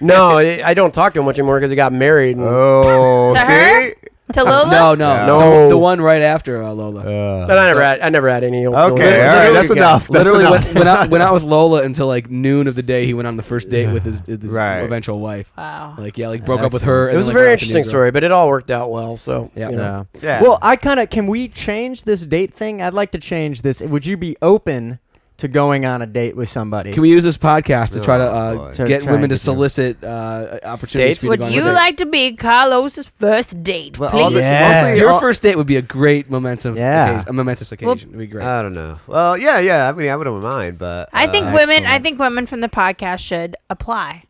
No, I don't talk to him much anymore because he got married. And, Oh, To see? her? To Lola? No. No. The one right after Lola. and I never had any. Okay, all right, that's enough. That's Literally enough. went out with Lola until like noon of the day. He went on the first date with his Right. eventual wife. Wow. Like broke up with her. It and was a then, very went out with interesting new girl. story, but it all worked out well. So Yeah. you know. Yeah. Well, can we change this date thing? I'd like to change this. Would you be open to going on a date with somebody? Can we use this podcast to try Oh, to boy. get Try women and to get them. solicit opportunities Dates? for you to Would go on a you date? like to be Carlos's first date, Well, all please? this- Yeah. mostly Your all- first date would be a great momentum. Yeah. A momentous occasion. It'd be great. I don't know. Well, yeah. I mean, I wouldn't mind, but I think excellent. women from the podcast should apply.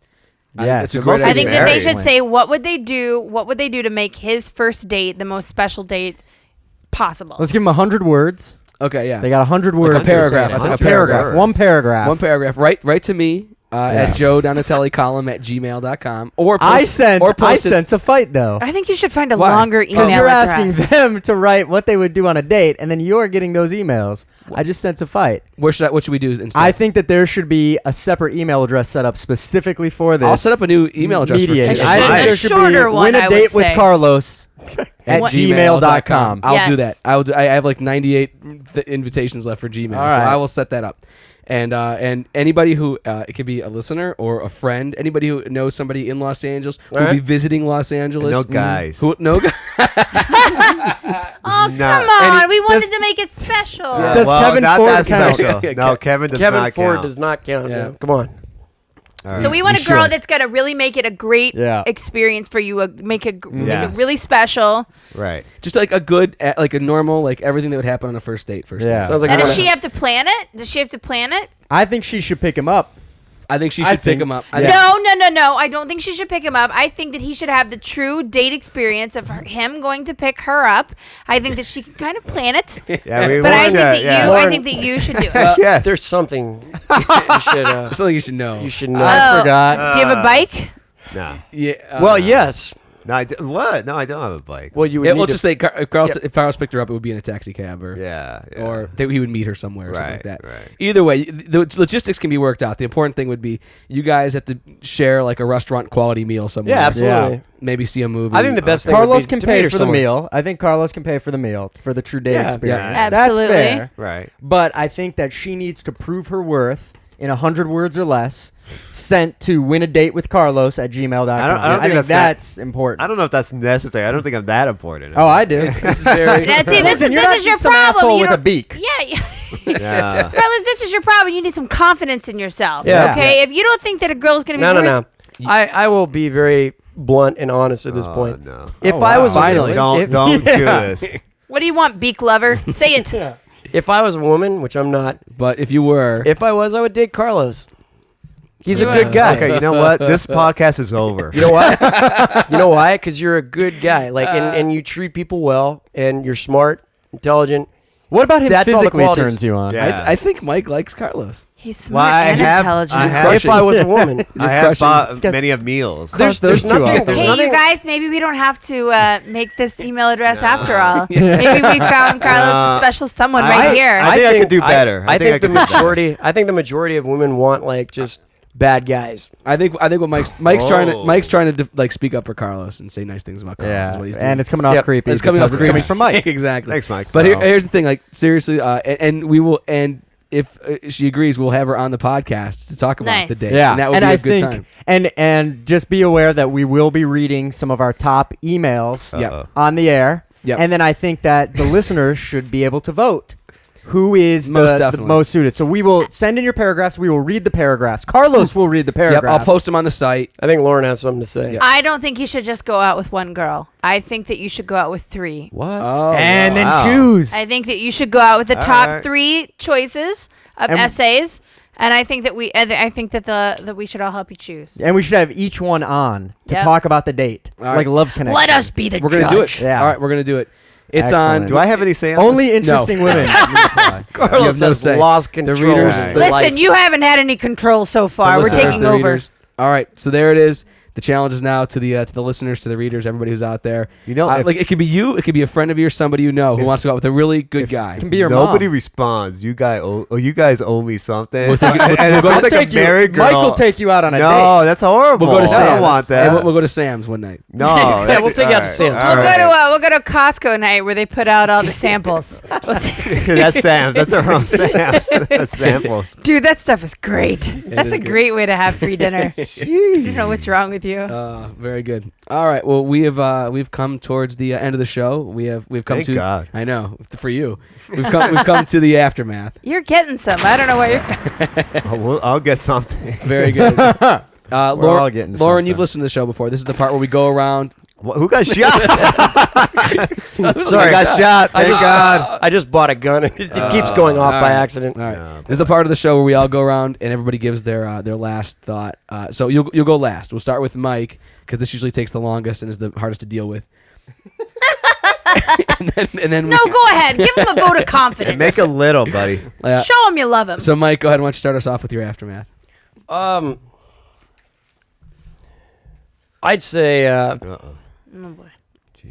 Yes. that's a great Mostly I think be that they married. should say what would they do to make his first date the most special date possible. Let's give them 100 words. Okay, yeah. They got 100 words. a paragraph. to say. That's like a paragraph. paragraph. One paragraph. One paragraph. Write to me. at joe.donatellicolumn@gmail.com. Or post, I post it- sense a fight though. I think you should find a Why? longer email Because you're address. asking them to write what they would do on a date, and then you're getting those emails. I just sense a fight. what should we do instead? I think that there should be a separate email address set up specifically for this. I'll set up a new email address Mediate. for A I short- think a there should shorter be one, win I a would date with say. Carlos at gmail.com. I'll do Yes. that. I have like 98 invitations left for Gmail, All so right. I will set that up. And anybody who it could be a listener or a friend, anybody who knows somebody in Los Angeles who will be visiting Los Angeles. No guys. Who no guys. Oh, Not- come on. And We wanted does- to make it special. Does Kevin not Ford that count? special. No, Kevin does Kevin not Ford count. does not count. Yeah. Yeah. Come on. All So right. we want You a girl should. that's gonna really make it a great Yeah. experience for you. Make it Yes. really special. Right. Just like a good, like a normal, like everything that would happen on a first date. Yeah. Sounds like And a- does she have to plan it? Does she have to plan it? I think she should pick him up. I think she I should pick think- him up. Yeah. No. I don't think she should pick him up. I think that he should have the true date experience of him going to pick her up. I think that she can kind of plan it. Yeah, we But I want think that yeah. I think that you should do it. Yes. There's something you should Something you should know. you should know. I forgot. Do you have a bike? No. Yeah. well, yes. No, what? No, I don't have a bike. Well, you would Yeah, need let's to just say if Carlos picked her up, it would be in a taxi cab or Yeah. or he would meet her somewhere or something like Right, that. right. Either way, the logistics can be worked out. The important thing would be you guys have to share like a restaurant quality meal somewhere. Yeah, absolutely. Maybe see a movie. I think the best thing Carlos would be can to pay meet her for the somewhere. meal. I think Carlos can pay for the meal for the true date Yeah. experience. Yeah. Absolutely. That's fair. Right. But I think that she needs to prove her worth in 100 words or less, sent to winadateWithCarlos@gmail.com. I don't think think that's important. I don't know if that's necessary. I don't think I'm that important. Oh, I do. this is very. Now, see, this Listen, you're not is your just some problem. asshole You with a don't- beak. Yeah. Yeah. Carlos, this is your problem. You need some confidence in yourself. Yeah. Okay. If you don't think that a girl's gonna be No. I will be very blunt and honest at this point. No. If Oh, I wow. was Finally. if, Don't do this. what do you want, beak lover? Say it. if I was a woman, which I'm not, But if you were, if I was, I would date Carlos. He's a You good are. guy. Okay, you know what? This podcast is over. You know why? You know why? Because you're a good guy. Like, and you treat people well, and you're smart, intelligent. What about him That's all the physically qualities. turns you on? Yeah. I think Mike likes Carlos. He's smart Well, I and have- intelligent. I have- If I was a woman, I have crushing- bought got- many of meals. There's there's two out nothing. there. There's Hey, nothing. you guys, maybe we don't have to make this email address after all. Maybe we found Carlos a special someone right here. I think I could do better. I think the could do better. majority. I think the majority of women want like just bad guys. I think what Mike's trying to Oh. Mike's trying to like speak up for Carlos and say nice things about Carlos. Is what he's doing. and it's coming off Yep. creepy. It's coming off because it's coming from Mike. exactly. Thanks, Mike. But So- here's the thing, like seriously, and we will, and if she agrees, we'll have her on the podcast to talk about Nice. the date. Yeah, and that would be I a good think, time. and just be aware that we will be reading some of our top emails Yeah. on the air. Yep. And then I think that the listeners should be able to vote. Who is Most the definitely. most suited? So we will send in your paragraphs. We will read the paragraphs. Carlos will read the Yep, paragraphs. I'll post them on the site. I think Lauren has something to say. Yeah. I don't think you should just go out with one girl. I think that you should go out with three. What? Oh, and wow. then choose. I think that you should go out with the top right. 3 choices of And- essays, and I think that that we should all help you choose. And we should have each one on to Yep. talk about the date, All right. like love connection. Let us be the We're gonna do it. Yeah. All right, we're gonna do it. It's Excellent. on. Do I have any say on Only interesting women. can reply. Carlos no has say. lost control. readers- of the Listen, life. you haven't had any control so far. the We're listeners, taking the over. readers. All right, so there it is. The challenge is now to the listeners, to the readers, everybody who's out there. You know, if- like it could be you, it could be a friend of yours, somebody you know who wants to go out with a really good guy. It can be your Nobody mom. responds. You guys owe me something. We'll take it- and if we'll it's like take a you- married girl, Mike will take you out on a no, date. that's horrible. We'll go to I Sam's. don't want Hey, that. we'll go to Sam's one night. No, Yeah, that's- we'll take you out to all right, Sam's. all We'll right. go to Costco night where they put out all the samples. That's Sam's. That's our own Sam's. That's samples. Dude, that stuff is great. That's is a good. great way to have free dinner. I don't know what's wrong with you. Very good. All right. Well, we've come towards the end of the show. We've come Thank to. God. I know for you. We've come to the aftermath. You're getting some. I don't know what you're. I'll get something. Very good. Lauren, all getting Lauren, you've something. listened to the show before. This is the part where we go around. Who got shot? Sorry, I got shot. Thank God. I just bought a gun. It keeps going off all by right. accident. All right. Yeah, This is the part of the show where we all go around and everybody gives their last thought. So you'll go last. We'll start with Mike because this usually takes the longest and is the hardest to deal with. and then No, go ahead. Give him a vote of confidence. Make a little, buddy. uh, Show him you love him. So Mike, go ahead. Why don't you start us off with your aftermath? I'd say Oh boy.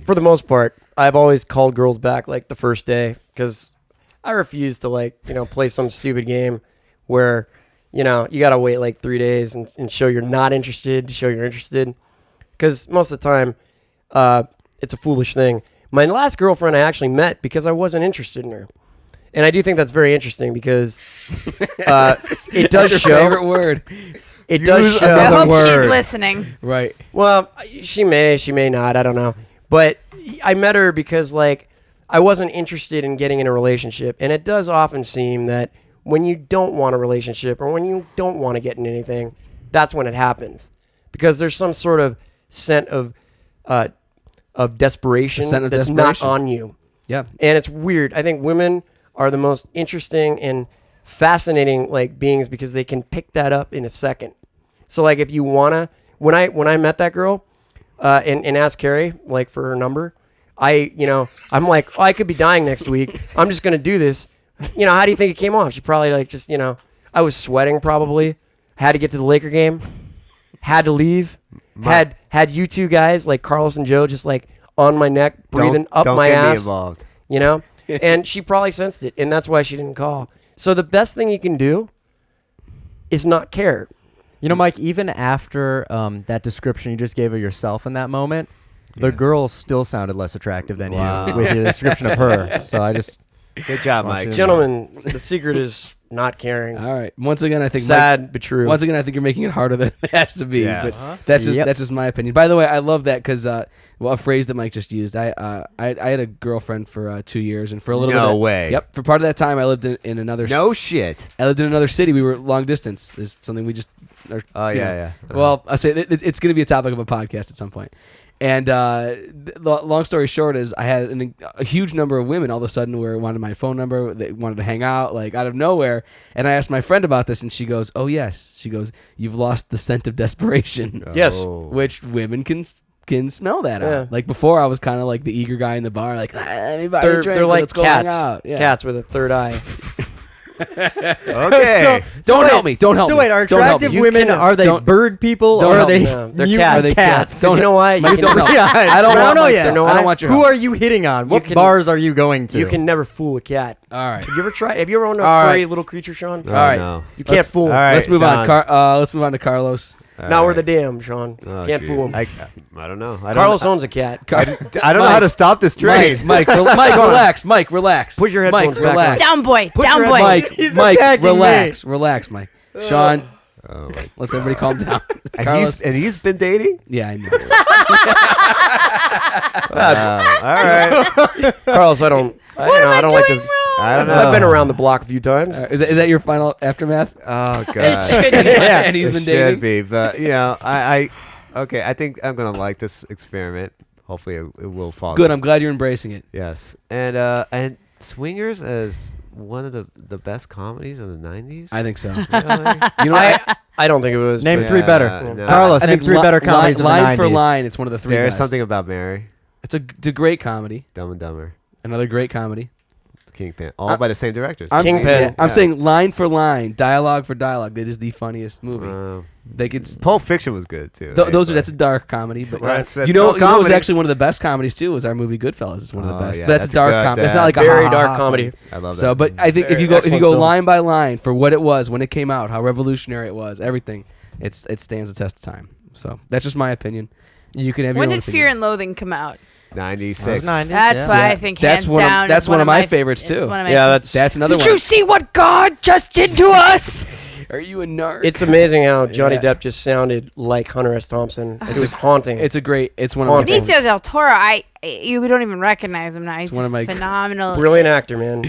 for the most part, I've always called girls back like the first day because I refuse to play some stupid game where you gotta wait like 3 days and show you're not interested to show you're interested, because most of the time it's a foolish thing. My last girlfriend I actually met because I wasn't interested in her, and I do think that's very interesting because it does Your show. favorite word. It does show. I hope word. she's listening. Right. Well, she may not. I don't know. But I met her because I wasn't interested in getting in a relationship, and it does often seem that when you don't want a relationship or when you don't want to get in anything, that's when it happens, because there's some sort of scent of desperation Scent of that's desperation. not on you. Yeah. And it's weird. I think women are the most interesting and fascinating beings because they can pick that up in a second. So if you wanna, when I met that girl, and asked Carrie for her number, I'm like, oh, I could be dying next week. I'm just gonna do this. How do you think it came off? She probably I was sweating probably. Had to get to the Laker game. Had to leave. Had you two guys Carlos and Joe just on my neck, breathing up don't my get me ass. involved. And she probably sensed it, and that's why she didn't call. So the best thing you can do is not care. Mike, even after that description you just gave of yourself in that moment, the girl still sounded less attractive than you with your description of her. So I just... Good job, Mike. Gentlemen, the secret is not caring. All right. Once again, I think Sad but true. Once again, I think you're making it harder than it has to be. Yeah. But that's just my opinion. By the way, I love that because a phrase that Mike just used. I had a girlfriend for 2 years, and for a little bit. No way. Yep. For part of that time, I lived in another. No shit. I lived in another city. We were long distance. Is something we just. Oh yeah. Well, I say it's going to be a topic of a podcast at some point. And long story short is I had a huge number of women all of a sudden wanted my phone number. They wanted to hang out out of nowhere. And I asked my friend about this, and she goes, "Oh yes." She goes, "You've lost the scent of desperation." Yes. Which women can smell that Yeah. out. Before I was kind of like the eager guy in the bar, let me buy you a drink, They're like let's go hang cats. out. Yeah. Cats with a third eye. Okay. Don't help me. Don't help me. So wait, are Don't help me. attractive women, are they don't- bird people don't or are help they me. No, they're you cats. Are they cats? You know why? Mike, don't help. Yeah, I don't I want don't know my- yet. You know I don't why? want your Who help. are you hitting on? What can- bars are you going to? You can never fool a cat. All right. Have you ever owned a All right. furry little creature, Sean? Oh, All right. no. You can't fool all him. right. Let's move on. done. Let's move on to Carlos. Not worth a damn, Sean. Oh, Can't geez. fool him. I don't know. Carlos owns a cat. I don't know Mike. how to stop this train. Mike, relax. Mike, relax. Put your headphones Mike, back relax. Down boy. Put Down your boy. Mike, He's Mike, attacking relax. Relax, Mike. Sean, Oh, my- let's everybody calm down. and Carlos. he's been dating. Yeah, I know. All right. Carlos, I don't like to. I don't know. I've been around the block a few times. Is that your final aftermath? Oh It god. should be. And he's It been should dating. be, but I okay. I think I'm gonna like this experiment. Hopefully, it will fall. Good. I'm glad you're embracing it. Yes, and Swingers as one of the best comedies of the '90s. I think so. Really? You know, I don't think it was. Name but- three better. no. Carlos, I name think three better comedies of the line 90s. for line. It's one of the three. There's guys. something about Mary, It's a great comedy. Dumb and Dumber, Another great comedy. Kingpin, all by the same directors. Kingpin. I'm saying line for line, dialogue for dialogue. That is the funniest movie. Like it's Pulp Fiction was good too. that's a dark comedy, but That's you know it was comedy. actually one of the best comedies too. Was our movie Goodfellas? It's one of the Oh, best. yeah, that's a that's dark good, comedy. It's yeah. not like Very a dark comedy. I love that. So, but I think if you Very go excellent film. line by line for what it was when it came out, how revolutionary it was, everything, it stands the test of time. So that's just my opinion. You can have When your own did Fear opinion. and Loathing come out? 96. That's why I think That's hands one of- down. that's is one of my my favorites, it's too. one of my Yeah, That's another Did one. you see what God just did to us? Are you a nerd? It's amazing how Johnny Yeah. Depp just sounded like Hunter S. Thompson. It was haunting. It's one of my Haunting. favorites. Benicio del Toro, we don't even recognize him now. He's one of my phenomenal. Brilliant actor, man.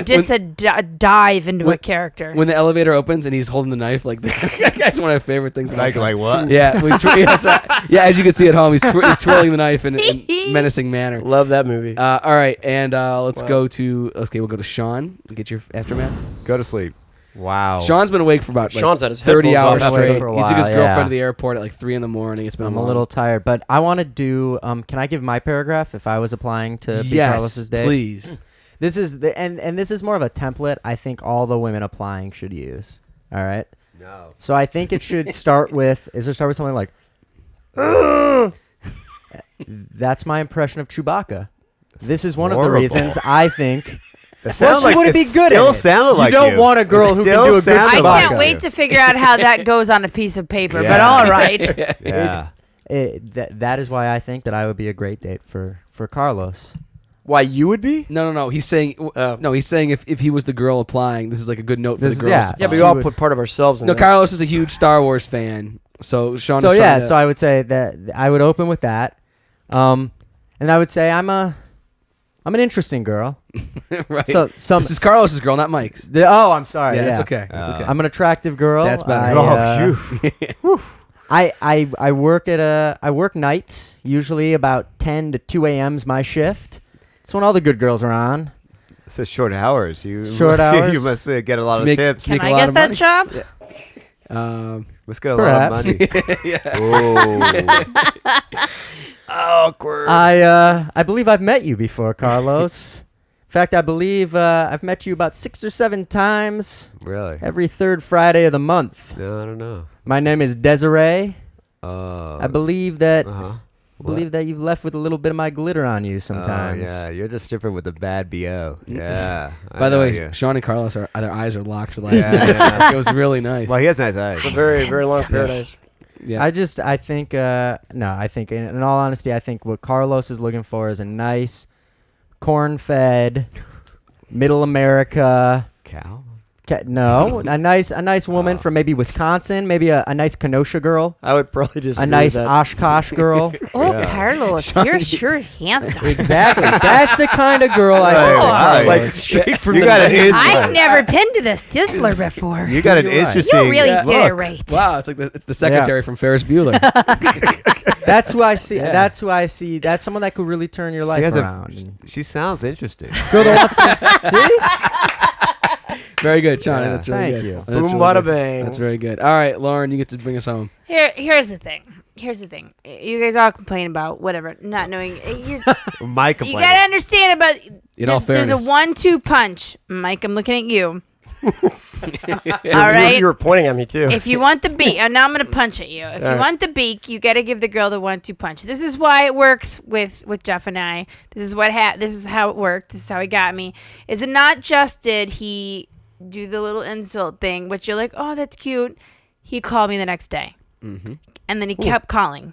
Just a dive into when- a character. When the elevator opens and he's holding the knife like this, that's one of my favorite things. About Like what? yeah, that's right. Yeah, as you can see at home, he's twirling the knife in a menacing manner. Love that movie. All right, and let's Wow. go to we'll go to Sean and get your aftermath. Go to sleep. Wow. Sean's been awake for about Sean's had his 30 headphones hours off straight. for a He took his while, girlfriend yeah. to the airport at like 3 a.m. It's been I'm a long. little tired, but I want to do. Can I give my paragraph if I was applying to be yes, Carlos's day? please. This is and this is more of a template. I think all the women applying should use. All right. No. So I think it should start with. Is it start with something like, That's my impression of Chewbacca. This is one of the horrible. reasons I think. It sounded she wouldn't be good at it. Sounded like You don't want a girl who can do a good I Chewbacca. can't wait to figure out how that goes on a piece of paper. Yeah. But all right. Yeah. That is why I think that I would be a great date for Carlos. Why you would be? No. He's saying no. He's saying if he was the girl applying, this is like a good note for This the is- girls. yeah. to Yeah, but follow. we all put part of ourselves in No, that. Carlos is a huge Star Wars fan, so Sean. So is yeah, trying to, so I would say that I would open with that, and I would say I'm an interesting girl. right. So this is Carlos's girl, not Mike's. I'm sorry. Yeah, Yeah, it's okay. It's okay. I'm an attractive girl. That's better. I work nights, usually about 10 to 2 a.m.'s my shift. It's when all the good girls are on. It's a short hours. Short hours. You must get a lot of Make- tips. Can Make a I lot get of that money. job? Let's get a lot of Perhaps. money. Awkward. I believe I've met you before, Carlos. In fact, I believe I've met you about 6 or 7 times Really? every third Friday of the month. No, I don't know. My name is Desiree. I I believe that What? you've left with a little bit of my glitter on you sometimes. Yeah, you're just different with the bad BO. Yeah. By the way, yeah. Sean and Carlos their eyes are locked for last Yeah, minute. yeah. It was really nice. Well, he has nice eyes. It's a very, very long paradise. Yeah. I think in all honesty, I think what Carlos is looking for is a nice, corn-fed, middle America. Cow? No, a nice woman from maybe Wisconsin, maybe a nice Kenosha girl, I would probably just a nice Oshkosh girl. Oh, Yeah. Carlos, you're sure handsome. Exactly. That's the kind of girl I Right, want. right. like straight from You the got an nineties. I've never been to the Sizzler before. You got an You're right. interesting. You really Yeah. did it look. right. Wow, it's like it's the secretary from Ferris Bueller. That's who I see. Yeah. That's who I see. That's someone that could really turn your She life has around. She sounds interesting. Girl that wants to see. Very good, Sean. Yeah. That's really Thank good. you. That's Boom, really bada good. bang. That's very good. All right, Lauren, you get to bring us home. Here's the thing. You guys all complain about whatever, not knowing. My You complaint. gotta understand about. In all There's a fairness. 1-2 punch, Mike. I'm looking at you. All You right. were pointing at me too. If you want the beak, now I'm gonna punch at you. If you All right. want the beak, you gotta give the girl the 1-2 punch. This is why it works with Jeff and I. This is what This is how it worked. This is how he got me. Is it not just did he do the little insult thing, which you're like, oh, that's cute. He called me the next day, and then he kept calling,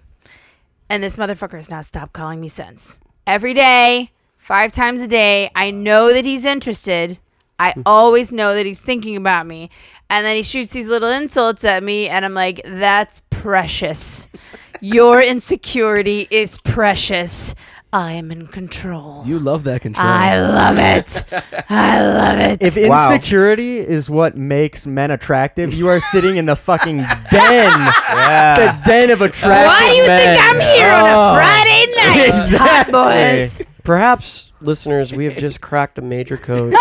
and this motherfucker has not stopped calling me since. Every day, 5 times a day. I know that he's interested. I always know that he's thinking about me. And then he shoots these little insults at me, and I'm like, that's precious. Your insecurity is precious. I am in control. You love that control. I love it. I love it. If insecurity is what makes men attractive, you are sitting in the fucking den. The den of attractive Why do you men. think I'm here on Oh. a Friday night, hot boys? Perhaps, listeners, we have just cracked a major code.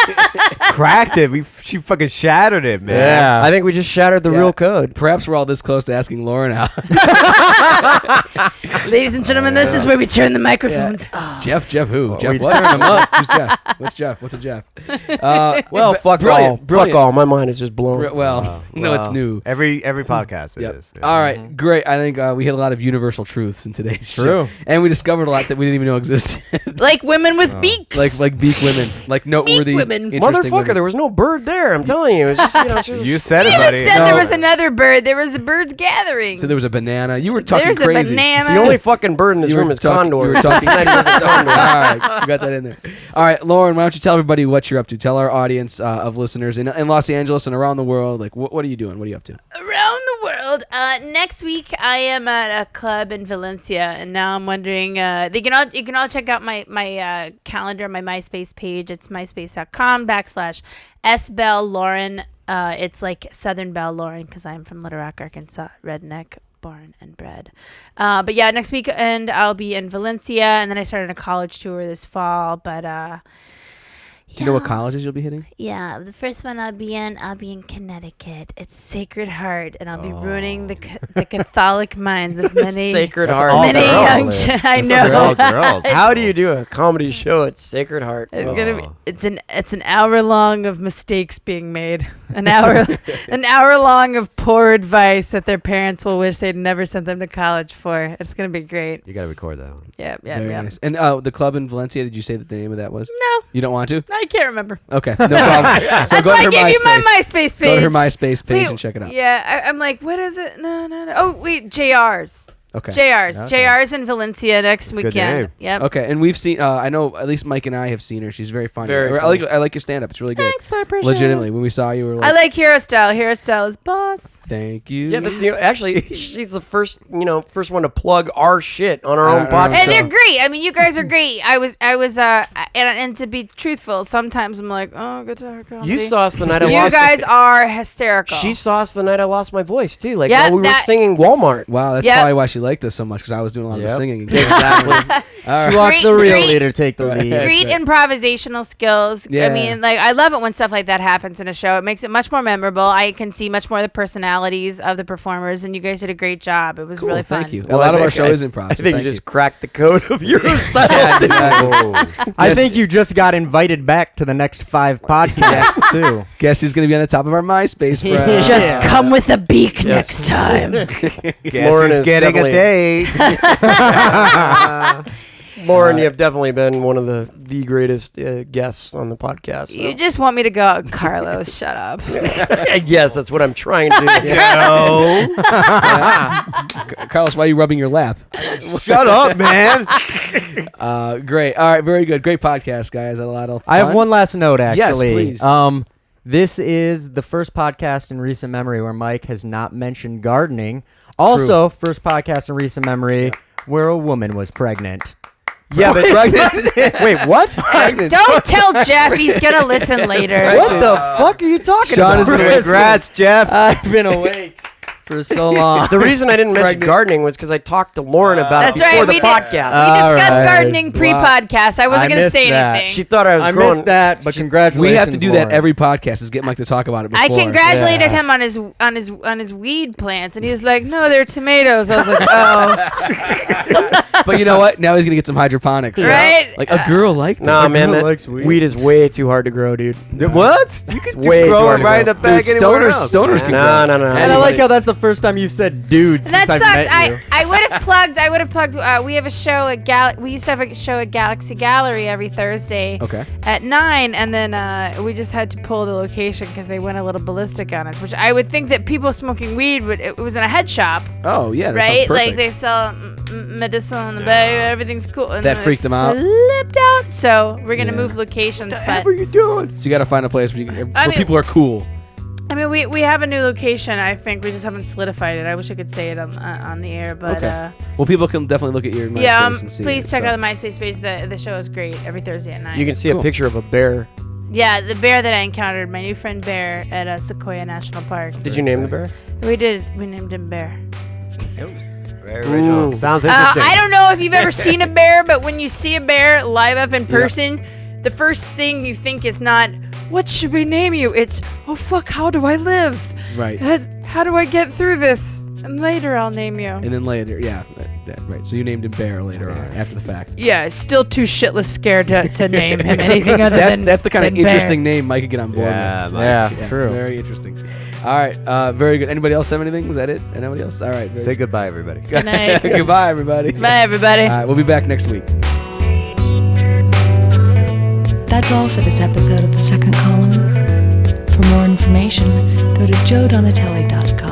Cracked it. She fucking shattered it, man. Yeah. I think we just shattered the Yeah. real code. Perhaps we're all this close to asking Lauren out. Ladies and gentlemen, this is where we turn the microphones off. Jeff who? Jeff we what? turned him up. Who's Jeff? What's Jeff? What's a Jeff? Well, fuck brilliant, all. brilliant. Fuck all. My mind is just blown. Well, no, it's Wow. new. Every podcast it Yep. is. All right, great. I think we hit a lot of universal truths in today's show. True. And we discovered a lot that we didn't even know existed. Like women with beaks. like beak women, like noteworthy, women. interesting Motherfucker, women. there was no bird there. I'm telling you. It's just, it's just You said it, You buddy. said there No. was another bird. There was a bird's gathering. So there was a banana. You were talking There's crazy. a banana. the only fucking bird in this You were room is talk- Condor. You were talking. Tonight he was a Condor. All right, you got that in there. All right, Lauren, why don't you tell everybody what you're up to? Tell our audience of listeners in Los Angeles and around the world, like what are you doing? What are you up to? Around the world. Next week I am at a club in Valencia, and now I'm wondering. You can all check out my calendar, my MySpace page. It's myspace.com/sbellauren. It's like Southern Belle Lauren because I'm from Little Rock, Arkansas, redneck, born and bred. But yeah, next weekend I'll be in Valencia, and then I started a college tour this fall. But Do you know what colleges you'll be hitting? Yeah, the first one I'll be in Connecticut. It's Sacred Heart, and I'll be ruining the Catholic minds of many Sacred That's Heart. all many girls. young. I They're all know. girls. How do you do a comedy show at Sacred Heart? It's gonna be. It's an hour long of mistakes being made. An hour long of poor advice that their parents will wish they'd never sent them to college for. It's gonna be great. You got to record that one. Yeah. Very nice. And the club in Valencia, did you say that the name of that was? No, You don't want to? I can't remember. Okay, no problem. So That's go why to I her gave you my MySpace. MySpace page. Go to her MySpace page Wait, and check it out. Yeah, I'm like, what is it? No. Oh, wait, JR's. Okay. JR's. Okay. JR's in Valencia next That's a good weekend. name. Yep. Okay, and we've seen. I know at least Mike and I have seen her. She's very funny. Very I like your stand up. It's really good. Thanks, I appreciate Legitimately, it. when we saw you, we were like, I like Hero Style. Hero Style is boss. thank you. Yeah, that's actually she's the first one to plug our shit on our I own don't know. podcast. And they're great. I mean, you guys are great. I was, and to be truthful, sometimes I'm like, oh, guitar comedy. You saw us the night I You lost. guys are hysterical. She saw us the night I lost my voice too. Like Yeah, while we were that- singing Walmart. Wow, that's Yep. probably why she liked us so much because I was doing a lot of the Yep. singing. Exactly. All She right. watched the real Great- leader take the lead. great improvisational skills. Yeah. I mean, like, I love it when stuff like that happens in a show. It makes it much more memorable. I can see much more of the personalities of the performers, and you guys did a great job. It was Cool, really fun. thank you. Well, a lot I of our think show is improv. I so think you thank just cracked the code of Eurostyle. Yeah, exactly. I think you just got invited back to the next 5 podcasts too. Guess who's going to be on the top of our MySpace, friend? Just come with a beak next time. Guess Lauren who's is getting a definitely- date. Lauren, you have definitely been one of the greatest guests on the podcast. You just want me to go out. Carlos, shut up. Yes, that's what I'm trying to do. Carlos, why are you rubbing your lap? Shut up, man. Great. All right, very good. Great podcast, guys. A lot of fun. I have one last note, Yes, actually. please. This is the first podcast in recent memory where Mike has not mentioned gardening. Also, first podcast in recent memory where a woman was pregnant. Yeah, but wait, what? Don't tell Jeff. He's going to listen later. What the fuck are you talking Sean about? has been awake. Congrats, Jeff. I've been awake for so long. The reason I didn't mention gardening was because I talked to Lauren about That's it before right, the we did. podcast. We discussed All right. gardening pre-podcast. I wasn't I going to missed say that. anything. She thought I was I growing. missed that, but congratulations. We have to do that Lauren. every podcast is get Mike to talk about it before. I congratulated Yeah. him on his weed plants, and he was like, "No, they're tomatoes." I was like, "Oh, But you know what? Now he's going to get some hydroponics. right." Like a girl liked it. Nah, man, girl that likes weed. weed is way too hard to grow, dude. What? You can Way too grow hard it to right in grow. the back Dude, anywhere else. stoners can No, grow. no, no. And I like how that's the first time you said dude And that since I've sucks. met you. I would have plugged. We have a show at we used to have a show at Galaxy Gallery every Thursday Okay. at 9, and then we just had to pull the location because they went a little ballistic on us. Which I would think that people smoking weed would. It was in a head shop, Oh, yeah. That right? sounds perfect. Like they sell medicinal in the bay. Everything's cool. And That then freaked it them out? Flipped out. So we're gonna Yeah. move locations, but. What are you doing? So you got to find a place where, I mean- people are cool. I mean, we have a new location. I think we just haven't solidified it. I wish I could say it on the air, but Okay. Well, people can definitely look at your MySpace yeah. and see Please it, check so. out the MySpace page. The show is great every Thursday at 9. You can see Cool. a picture of a bear. Yeah, the bear that I encountered, my new friend Bear at Sequoia National Park. Did you name the bear? We did. We named him Bear. Very original. Ooh. Sounds interesting. I don't know if you've ever seen a bear, but when you see a bear live up in person, the first thing you think is not, what should we name you? It's, oh fuck, how do I live? Right. How do I get through this? And later I'll name you. And then later, yeah, right. So you named him Bear later on, after the fact. Yeah, still too shitless scared to name him anything other than That's the kind of than Bear. interesting name Mike could get on board Yeah, with. Mike. Yeah, true. Very interesting. All right, very good. Anybody else have anything? Was that it? Anybody else? All right. Say goodbye, everybody. Good night. Goodbye, everybody. Bye, everybody. All right, we'll be back next week. That's all for this episode of The Second Column. For more information, go to joedonatelli.com.